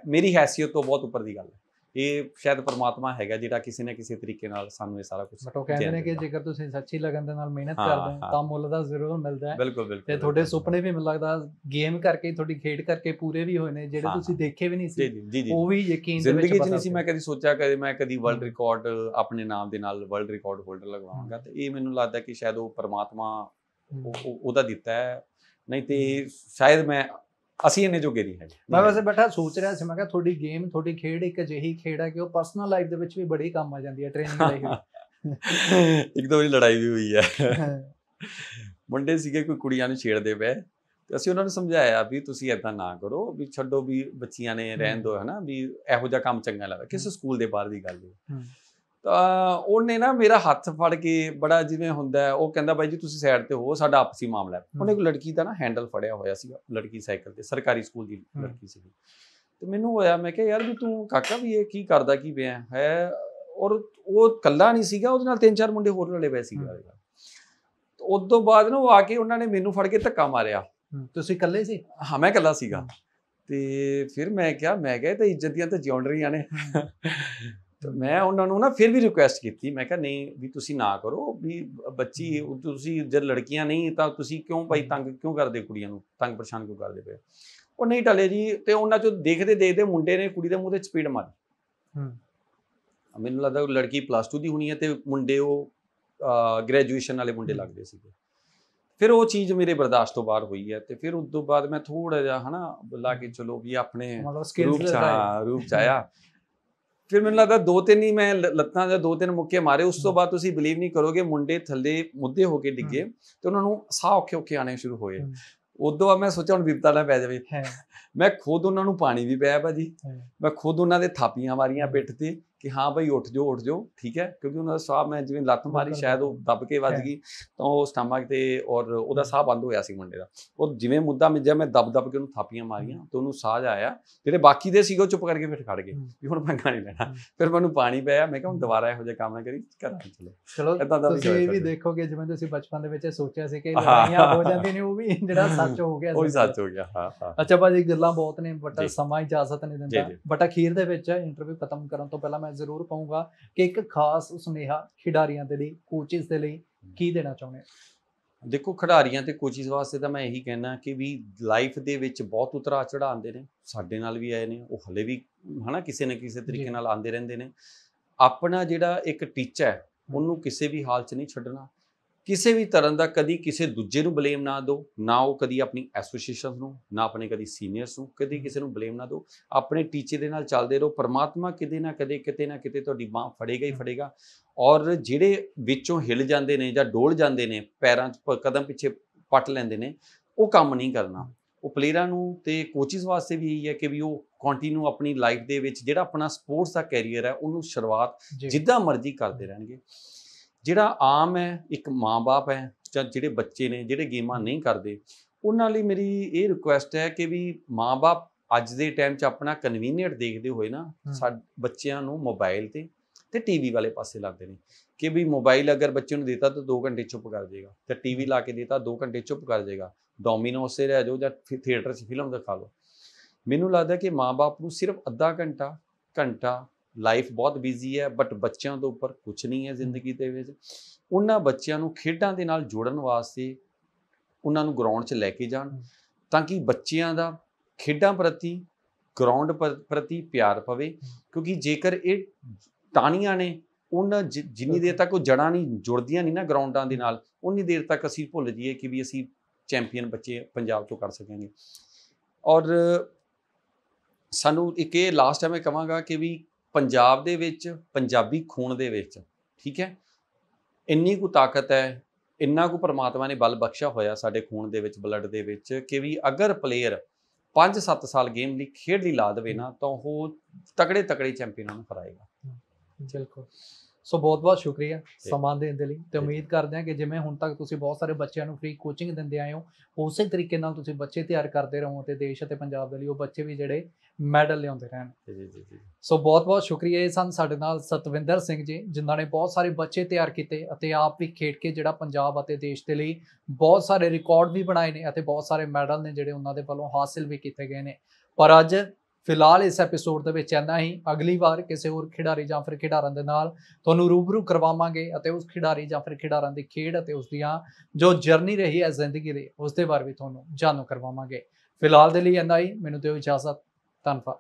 ਮੇਰੀ ਹੈਸੀਅਤ ਤੋਂ ਬਹੁਤ ਉੱਪਰ ਦੀ ਗੱਲ ਹੈ। ਇਹ ਸ਼ਾਇਦ ਪਰਮਾਤਮਾ ਹੈਗਾ ਜਿਹੜਾ ਕਿਸੇ ਨਾ ਕਿਸੇ ਤਰੀਕੇ ਨਾਲ ਸਾਨੂੰ ਇਹ ਸਾਰਾ ਕੁਝ। ਬਟ ਉਹ ਕਹਿੰਦੇ ਨੇ ਕਿ ਜੇਕਰ ਤੁਸੀਂ ਸੱਚੀ ਲਗਨ ਦੇ ਨਾਲ ਮਿਹਨਤ ਕਰਦੇ ਹੋ ਤਾਂ ਮੁੱਲ ਦਾ ਜ਼ਰੂਰ ਮਿਲਦਾ ਹੈ। ਬਿਲਕੁਲ। ਤੇ ਤੁਹਾਡੇ ਸੁਪਨੇ ਵੀ ਮੈਨੂੰ ਲੱਗਦਾ ਗੇਮ ਕਰਕੇ, ਤੁਹਾਡੀ ਖੇਡ ਕਰਕੇ ਪੂਰੇ ਵੀ ਹੋਏ ਨੇ, ਜਿਹੜੇ ਤੁਸੀਂ ਦੇਖੇ ਵੀ ਨਹੀਂ ਸੀ, ਉਹ ਵੀ ਯਕੀਨ ਦੇ ਵਿੱਚ। ਜ਼ਿੰਦਗੀ 'ਚ ਨਹੀਂ ਸੀ ਮੈਂ ਕਦੀ ਸੋਚਿਆ ਕਿ ਮੈਂ ਕਦੀ ਵਰਲਡ ਰਿਕਾਰਡ ਆਪਣੇ ਨਾਮ ਦੇ ਨਾਲ ਵਰਲਡ ਰਿਕਾਰਡ ਹੋਲਡਰ ਲਗਵਾਵਾਂਗਾ, ਤੇ ਇਹ ਮੈਨੂੰ ਲੱਗਦਾ ਕਿ ਸ਼ਾਇਦ ਉਹ ਪਰਮਾਤਮਾ ਉਹਦਾ ਦਿੱਤਾ ਹੈ, ਨਹੀਂ ਤੇ ਸ਼ਾਇਦ ਅਸੀਂ ਇੰਨੇ ਜੋਗੇ ਨਹੀਂ ਹੈਗੇ। ਮੈਂ ਵੈਸੇ ਬੈਠਾ ਸੋਚ ਰਿਹਾ ਸੀ, ਮੈਂ ਕਿਹਾ ਤੁਹਾਡੀ ਗੇਮ, ਤੁਹਾਡੀ ਖੇਡ ਇੱਕ ਅਜਿਹੀ ਖੇਡ ਹੈ ਕਿ ਉਹ ਪਰਸਨਲ ਲਾਈਫ ਦੇ ਵਿੱਚ ਵੀ ਬੜੀ ਕੰਮ ਆ ਜਾਂਦੀ ਹੈ, ਟ੍ਰੇਨਿੰਗ ਲਈ। ਇੱਕ ਦੋ ਵਾਰੀ ਲੜਾਈ ਵੀ ਹੋਈ ਹੈ। ਮੁੰਡੇ ਸੀਗੇ, ਕੋਈ ਕੁੜੀਆਂ ਨੂੰ ਛੇੜਦੇ ਪਏ, ਤੇ ਅਸੀਂ ਉਹਨਾਂ ਨੂੰ ਸਮਝਾਇਆ ਵੀ ਤੁਸੀਂ ਏਦਾਂ ਨਾ ਕਰੋ, ਵੀ ਛੱਡੋ, ਵੀ ਬੱਚੀਆਂ ਨੇ ਰਹਿਣ ਦਿਓ, ਹੈ ਨਾ, ਵੀ ਇਹੋ ਜਿਹਾ ਕੰਮ ਚੰਗਾ ਲੱਗਦਾ, ਕਿਸੇ ਸਕੂਲ ਦੇ ਬਾਹਰ ਦੀ ਗੱਲ ਹੈ। ਤਾਂ ਉਹਨੇ ਨਾ ਮੇਰਾ ਹੱਥ ਫੜ ਕੇ ਬੜਾ ਜਿਵੇਂ ਹੁੰਦਾ ਉਹ ਕਹਿੰਦਾ ਬਾਈ ਜੀ ਤੁਸੀਂ ਸਾਈਡ ਤੇ ਹੋ, ਸਾਡਾ ਆਪਸੀ ਮਾਮਲਾ ਹੈ। ਉਹਨੇ ਇੱਕ ਲੜਕੀ ਦਾ ਨਾ ਹੈਂਡਲ ਫੜਿਆ ਹੋਇਆ ਸੀਗਾ, ਲੜਕੀ ਸਾਈਕਲ ਤੇ, ਸਰਕਾਰੀ ਸਕੂਲ ਦੀ ਲੜਕੀ ਸੀਗੀ। ਤੇ ਮੈਨੂੰ ਹੋਇਆ, ਮੈਂ ਕਿਹਾ ਯਾਰ ਵੀ ਤੂੰ ਕਾਕਾ ਵੀ ਇਹ ਕੀ ਕਰਦਾ ਕੀ ਪਿਆ ਹੈ। ਔਰ ਉਹ ਇਕੱਲਾ ਨਹੀਂ ਸੀਗਾ, ਉਹਦੇ ਨਾਲ 3-4 ਮੁੰਡੇ ਹੋਰ ਰਲੇ ਪਏ ਸੀਗੇ। ਉਸ ਤੋਂ ਬਾਅਦ ਨਾ ਉਹ ਆ ਕੇ ਉਹਨਾਂ ਨੇ ਮੈਨੂੰ ਫੜ ਕੇ ਧੱਕਾ ਮਾਰਿਆ। ਤੁਸੀਂ ਇਕੱਲੇ ਸੀ? ਹਾਂ ਮੈਂ ਇਕੱਲਾ ਸੀਗਾ। ਤੇ ਫਿਰ ਮੈਂ ਕਿਹਾ ਇਹ ਤਾਂ ਇੱਜ਼ਤ ਦੀਆਂ ਤਾਂ ਜਿਉਣ ਰਹੀਆਂ ਨੇ। ਤੇ ਮੈਂ ਉਹਨਾਂ ਨੂੰ ਨਾ ਫਿਰ ਵੀ ਰਿਕੁਐਸਟ ਕੀਤੀ, ਮੈਂ ਕਿਹਾ ਨਹੀਂ ਵੀ ਤੁਸੀਂ ਨਾ ਕਰੋ, ਵੀ ਬੱਚੀ ਤੁਸੀਂ ਜਦ ਲੜਕੀਆਂ ਨਹੀਂ ਤਾਂ ਤੁਸੀਂ ਕਿਉਂ ਭਾਈ ਤੰਗ ਕਿਉਂ ਕਰਦੇ, ਕੁੜੀਆਂ ਨੂੰ ਤੰਗ ਪਰੇਸ਼ਾਨ ਕਿਉਂ ਕਰਦੇ ਪਏ। ਉਹ ਨਹੀਂ ਟਲੇ ਜੀ। ਤੇ ਉਹਨਾਂ ਚੋਂ ਦੇਖਦੇ ਮੁੰਡੇ ਨੇ ਕੁੜੀ ਦੇ ਮੂੰਹ ਤੇ ਚਪੇੜ ਮਾਰੀ। ਮੈਨੂੰ ਲੱਗਦਾ ਉਹ ਲੜਕੀ +2 ਦੀ ਹੋਣੀ ਹੈ ਤੇ ਮੁੰਡੇ ਉਹ ਗ੍ਰੈਜੂਏਸ਼ਨ ਵਾਲੇ ਮੁੰਡੇ ਲੱਗਦੇ ਸੀਗੇ। ਫਿਰ ਉਹ ਚੀਜ਼ ਮੇਰੇ ਬਰਦਾਸ਼ਤ ਤੋਂ ਬਾਹਰ ਹੋਈ ਹੈ। ਤੇ ਫਿਰ ਉਸ ਤੋਂ ਬਾਅਦ ਮੈਂ ਥੋੜਾ ਜਿਹਾ ਹਨਾ ਲਾ ਕੇ ਚਲੋ ਵੀ ਆਪਣੇ ਰੂਪ ਚ ਆਇਆ। ਫਿਰ ਮੈਨੂੰ ਲੱਗਦਾ 2-3 ਹੀ ਮੈਂ ਲੱਤਾਂ ਦੇ 2-3 ਮੁੱਕੇ ਮਾਰੇ। ਉਸ ਤੋਂ ਬਾਅਦ ਤੁਸੀਂ ਬਿਲੀਵ ਨਹੀਂ ਕਰੋਗੇ, ਮੁੰਡੇ ਥੱਲੇ ਮੁੱਦੇ ਹੋ ਕੇ ਡਿੱਗੇ ਤੇ ਉਹਨਾਂ ਨੂੰ ਸਾਹ ਔਖੇ ਆਣੇ ਸ਼ੁਰੂ ਹੋਏ। ਉਦੋਂ ਬਾਅਦ ਮੈਂ ਸੋਚਿਆ ਹੁਣ ਵਿਪਤਾ ਨਾ ਪੈ ਜਾਵੇ। ਮੈਂ ਖੁਦ ਉਹਨਾਂ ਨੂੰ ਪਾਣੀ ਵੀ ਪਿਆ ਭਾਜੀ, ਮੈਂ ਖੁਦ ਉਹਨਾਂ ਦੇ ਥਾਪੀਆਂ ਮਾਰੀਆਂ ਪਿੱਠ ਤੇ ਕਿ ਹਾਂ ਭਾਈ ਉੱਠ ਜਾਓ ਠੀਕ ਹੈ। ਕਿਉਂਕਿ ਉਹਨਾਂ ਦਾ ਸਾਹ, ਮੈਂ ਜਿਵੇਂ ਲੱਤ ਮਾਰੀ ਸ਼ਾਇਦ ਉਹ ਦੱਬ ਕੇ ਵੱਜ ਗਈ ਤਾਂ ਉਹ ਸਟਮਕ ਤੇ ਔਰ ਉਹਦਾ ਸਾਹ ਬੰਦ ਹੋਇਆ ਸੀ ਮੁੰਡੇ ਦਾ। ਉਹ ਜਿਵੇਂ ਮੁੱਦਾ ਮਿੱਜਿਆ, ਮੈਂ ਦਬ ਕੇ ਉਹਨੂੰ ਥਾਪੀਆਂ ਮਾਰੀਆਂ ਤੇ ਉਹਨੂੰ ਸਾਹ ਆਇਆ। ਜਿਹੜੇ ਬਾਕੀ ਦੇ ਸੀਗੇ ਉਹ ਚੁੱਪ ਕਰਕੇ ਫਿਰ ਖੜ ਗਏ ਵੀ ਹੁਣ ਪੰਗਾ ਨਹੀਂ ਲੈਣਾ। ਫਿਰ ਮੈਨੂੰ ਪਾਣੀ ਪਿਆ। ਮੈਂ ਕਿਹਾ ਹੁਣ ਦੁਬਾਰਾ ਇਹੋ ਜਿਹਾ ਕੰਮ ਨਾ ਕਰੀ, ਘਰਾਂ ਚਲੋ ਏਦਾਂ ਦਾ। ਤੁਸੀਂ ਇਹ ਵੀ ਦੇਖੋਗੇ ਜਿਵੇਂ ਤੁਸੀਂ ਬਚਪਨ ਦੇ ਵਿੱਚ ਸੋਚਿਆ ਸੀ ਕਿ ਲੜਾਈਆਂ ਹੋ ਜਾਂਦੀਆਂ ਨੇ, ਉਹ ਵੀ ਜਿਹੜਾ ਸੱਚ ਹੋ ਗਿਆ, ਉਹ ਸੱਚ ਹੋ ਗਿਆ। ਹਾਂ ਅੱਛਾ ਭਾਜੀ, ਗੱਲਾਂ ਬਹੁਤ ਨੇ ਬਟ ਸਮਾਂ ਇਜਾਜ਼ਤ ਨਹੀਂ ਦਿੰਦਾ। ਬਟ ਅਖੀਰ ਦੇ ਵਿੱਚ ਇੰਟਰਵਿਊ ਖਤਮ ਕਰਨ ਤੋਂ ਪਹਿਲਾਂ ਮੈਂ ਜ਼ਰੂਰ ਕਹੂੰਗਾ ਕਿ ਇੱਕ ਖਾਸ ਸੁਨੇਹਾ ਖਿਡਾਰੀਆਂ ਦੇ ਲਈ, ਕੋਚਿਸ ਦੇ ਲਈ ਕੀ ਦੇਣਾ ਚਾਹੁੰਦੇ ਹੋ? ਦੇਖੋ ਖਿਡਾਰੀਆਂ ਤੇ ਕੋਚਿਸ ਵਾਸਤੇ ਤਾਂ ਮੈਂ ਇਹੀ ਕਹਿਣਾ ਕਿ ਵੀ ਲਾਈਫ ਦੇ ਵਿੱਚ ਬਹੁਤ ਉਤਰਾਅ ਚੜ੍ਹਾਅ ਆਉਂਦੇ ਨੇ, ਸਾਡੇ ਨਾਲ ਵੀ ਆਏ ਨੇ, ਉਹ ਹਲੇ ਵੀ ਹਨਾ ਕਿਸੇ ਨਾ ਕਿਸੇ ਤਰੀਕੇ ਨਾਲ ਆਉਂਦੇ ਰਹਿੰਦੇ ਨੇ। ਆਪਣਾ ਜਿਹੜਾ ਇੱਕ ਟੀਚਾ ਹੈ ਉਹਨੂੰ ਕਿਸੇ ਵੀ ਹਾਲ 'ਚ ਨਹੀਂ ਛੱਡਣਾ। ਕਿਸੇ ਵੀ ਤਰ੍ਹਾਂ ਦਾ ਕਦੀ ਕਿਸੇ ਦੂਜੇ ਨੂੰ ਬਲੇਮ ਨਾ ਦਿਓ, ਨਾ ਉਹ ਕਦੀ ਆਪਣੀ ਐਸੋਸੀਏਸ਼ਨ ਨੂੰ, ਨਾ ਆਪਣੇ ਕਦੀ ਸੀਨੀਅਰਸ ਨੂੰ, ਕਦੀ ਕਿਸੇ ਨੂੰ ਬਲੇਮ ਨਾ ਦਿਓ। ਆਪਣੇ ਟੀਚੇ ਦੇ ਨਾਲ ਚੱਲਦੇ ਰਹੋ। ਪਰਮਾਤਮਾ ਕਿਤੇ ਨਾ ਕਿਤੇ ਤੁਹਾਡੀ ਬਾਂਹ ਫੜੇਗਾ ਹੀ ਫੜੇਗਾ। ਔਰ ਜਿਹੜੇ ਵਿੱਚੋਂ ਹਿੱਲ ਜਾਂਦੇ ਨੇ ਜਾਂ ਡੋਲ ਜਾਂਦੇ ਨੇ, ਪੈਰਾਂ 'ਚ ਕਦਮ ਪਿੱਛੇ ਪੱਟ ਲੈਂਦੇ ਨੇ, ਉਹ ਕੰਮ ਨਹੀਂ ਕਰਨਾ। ਉਹ ਪਲੇਅਰਾਂ ਨੂੰ ਤੇ ਕੋਚਿਸ ਵਾਸਤੇ ਵੀ ਇਹੀ ਹੈ ਕਿ ਵੀ ਉਹ ਕੰਟੀਨਿਊ ਆਪਣੀ ਲਾਈਫ ਦੇ ਵਿੱਚ ਜਿਹੜਾ ਆਪਣਾ ਸਪੋਰਟਸ ਦਾ ਕੈਰੀਅਰ ਹੈ ਉਹਨੂੰ ਸ਼ੁਰੂਆਤ ਜਿੱਦਾਂ ਮਰਜ਼ੀ ਕਰਦੇ ਰਹਿਣਗੇ। ਜਿਹੜਾ ਆਮ ਹੈ ਇੱਕ ਮਾਂ-ਬਾਪ ਹੈ ਜਾਂ ਜਿਹੜੇ ਬੱਚੇ ਨੇ ਜਿਹੜੇ ਗੇਮਾਂ ਨਹੀਂ ਕਰਦੇ, ਉਹਨਾਂ ਲਈ ਮੇਰੀ ਇਹ ਰਿਕੁਐਸਟ ਹੈ ਕਿ ਵੀ ਮਾਂ-ਬਾਪ ਅੱਜ ਦੇ ਟਾਈਮ 'ਚ ਆਪਣਾ ਕਨਵੀਨੀਅੰਟ ਦੇਖਦੇ ਹੋਏ ਨਾ ਬੱਚਿਆਂ ਨੂੰ ਮੋਬਾਈਲ ਤੇ ਟੀਵੀ ਵਾਲੇ ਪਾਸੇ ਲਾਉਂਦੇ ਨੇ ਕਿ ਵੀ ਮੋਬਾਈਲ ਅਗਰ ਬੱਚੇ ਨੂੰ ਦਿੱਤਾ ਤਾਂ 2 ਘੰਟੇ ਚੁੱਪ ਕਰ ਜਾਏਗਾ, ਤੇ ਟੀਵੀ ਲਾ ਕੇ ਦਿੱਤਾ 2 ਘੰਟੇ ਚੁੱਪ ਕਰ ਜਾਏਗਾ। ਡੋਮੀਨੋਸ 'ਤੇ ਰਹਿ ਜਾਓ ਜਾਂ ਥੀਏਟਰ 'ਚ ਫਿਲਮ ਦਿਖਾ ਲਓ। ਮੈਨੂੰ ਲੱਗਦਾ ਕਿ ਮਾਂ-ਬਾਪ ਨੂੰ ਸਿਰਫ ਅੱਧਾ ਘੰਟਾ ਲਾਈਫ ਬਹੁਤ ਬਿਜ਼ੀ ਹੈ ਬਟ ਬੱਚਿਆਂ ਤੋਂ ਉੱਪਰ ਕੁਝ ਨਹੀਂ ਹੈ ਜ਼ਿੰਦਗੀ ਦੇ ਵਿੱਚ। ਉਹਨਾਂ ਬੱਚਿਆਂ ਨੂੰ ਖੇਡਾਂ ਦੇ ਨਾਲ ਜੋੜਨ ਵਾਸਤੇ ਉਹਨਾਂ ਨੂੰ ਗਰਾਊਂਡ 'ਚ ਲੈ ਕੇ ਜਾਣ ਤਾਂ ਕਿ ਬੱਚਿਆਂ ਦਾ ਖੇਡਾਂ ਪ੍ਰਤੀ, ਗਰਾਊਂਡ ਪ੍ਰਤੀ ਪਿਆਰ ਪਵੇ। ਕਿਉਂਕਿ ਜੇਕਰ ਇਹ ਟਾਹਣੀਆਂ ਨੇ, ਉਹਨਾਂ ਜਿੰਨੀ ਦੇਰ ਤੱਕ ਉਹ ਜੜ੍ਹਾਂ ਨਹੀਂ ਜੁੜਦੀਆਂ ਨਹੀਂ ਨਾ ਗਰਾਊਂਡਾਂ ਦੇ ਨਾਲ, ਉਨੀ ਦੇਰ ਤੱਕ ਅਸੀਂ ਭੁੱਲ ਜਾਈਏ ਕਿ ਵੀ ਅਸੀਂ ਚੈਂਪੀਅਨ ਬੱਚੇ ਪੰਜਾਬ 'ਚੋਂ ਕਰ ਸਕਾਂਗੇ। ਔਰ ਸਾਨੂੰ ਇੱਕ ਇਹ ਲਾਸਟ ਟਾਈਮ ਮੈਂ ਕਹਾਂਗਾ ਕਿ ਵੀ ਪੰਜਾਬ ਦੇ ਵਿੱਚ, ਪੰਜਾਬੀ ਖੂਨ ਦੇ ਵਿੱਚ, ਠੀਕ ਹੈ, ਇੰਨੀ ਕੁ ਤਾਕਤ ਹੈ, ਇੰਨਾ ਕੁ ਪਰਮਾਤਮਾ ਨੇ ਬਲ ਬਖਸ਼ਿਆ ਹੋਇਆ ਸਾਡੇ ਖੂਨ ਦੇ ਵਿੱਚ, ਬਲੱਡ ਦੇ ਵਿੱਚ, ਕਿ ਵੀ ਅਗਰ ਪਲੇਅਰ 5-7 ਸਾਲ ਗੇਮ ਲਈ ਖੇਡ ਲਈ ਲਾ ਦੇਵੇ ਨਾ ਤਾਂ ਉਹ ਤਕੜੇ ਚੈਂਪੀਅਨਾਂ ਨੂੰ ਹਰਾਏਗਾ। ਬਿਲਕੁਲ। ਸੋ ਬਹੁਤ ਸ਼ੁਕਰੀਆ ਸਮਾਂ ਦੇਣ ਦੇ ਲਈ। ਤੇ ਉਮੀਦ ਕਰਦੇ ਹਾਂ ਕਿ ਜਿਵੇਂ ਹੁਣ ਤੱਕ ਤੁਸੀਂ ਬਹੁਤ ਸਾਰੇ ਬੱਚਿਆਂ ਨੂੰ ਫ੍ਰੀ ਕੋਚਿੰਗ ਦਿੰਦੇ ਆਏ ਹੋ, ਉਸੇ ਤਰੀਕੇ ਨਾਲ ਤੁਸੀਂ ਬੱਚੇ ਤਿਆਰ ਕਰਦੇ ਰਹੋ ਤੇ ਦੇਸ਼ ਅਤੇ ਪੰਜਾਬ ਦੇ ਲਈ ਉਹ ਬੱਚੇ ਵੀ ਜਿਹੜੇ ਮੈਡਲ ਲਿਆਉਂਦੇ ਰਹਿਣ। ਜੀ। ਸੋ ਬਹੁਤ ਸ਼ੁਕਰੀਆ। ਇਹ ਸਨ ਸਾਡੇ ਨਾਲ ਸਤਵਿੰਦਰ ਸਿੰਘ ਜੀ, ਜਿਨ੍ਹਾਂ ਨੇ ਬਹੁਤ ਸਾਰੇ ਬੱਚੇ ਤਿਆਰ ਕੀਤੇ ਅਤੇ ਆਪ ਵੀ ਖੇਡ ਕੇ ਜਿਹੜਾ ਪੰਜਾਬ ਅਤੇ ਦੇਸ਼ ਦੇ ਲਈ ਬਹੁਤ ਸਾਰੇ ਰਿਕਾਰਡ ਵੀ ਬਣਾਏ ਨੇ ਅਤੇ ਬਹੁਤ ਸਾਰੇ ਮੈਡਲ ਨੇ ਜਿਹੜੇ ਉਹਨਾਂ ਦੇ ਵੱਲੋਂ ਹਾਸਿਲ ਵੀ ਕੀਤੇ ਗਏ ਨੇ। ਪਰ ਅੱਜ ਫਿਲਹਾਲ ਇਸ ਐਪੀਸੋਡ ਦੇ ਵਿੱਚ ਇੰਨਾ ਹੀ। ਅਗਲੀ ਵਾਰ ਕਿਸੇ ਹੋਰ ਖਿਡਾਰੀ ਜਾਂ ਫਿਰ ਖਿਡਾਰਨ ਦੇ ਨਾਲ ਤੁਹਾਨੂੰ ਰੂਬਰੂ ਕਰਵਾਵਾਂਗੇ ਅਤੇ ਉਸ ਖਿਡਾਰੀ ਜਾਂ ਫਿਰ ਖਿਡਾਰਨ ਦੀ ਖੇਡ ਅਤੇ ਉਸ ਦੀਆਂ ਜੋ ਜਰਨੀ ਰਹੀ ਹੈ ਜ਼ਿੰਦਗੀ ਦੀ, ਉਸ ਦੇ ਬਾਰੇ ਵੀ ਤੁਹਾਨੂੰ ਜਾਣੂ ਕਰਵਾਵਾਂਗੇ। ਫਿਲਹਾਲ ਦੇ ਲਈ ਇੰਨਾ ਹੀ। ਮੈਨੂੰ ਦਿਓ ਇਜਾਜ਼ਤ। ਧੰਨਵਾਦ।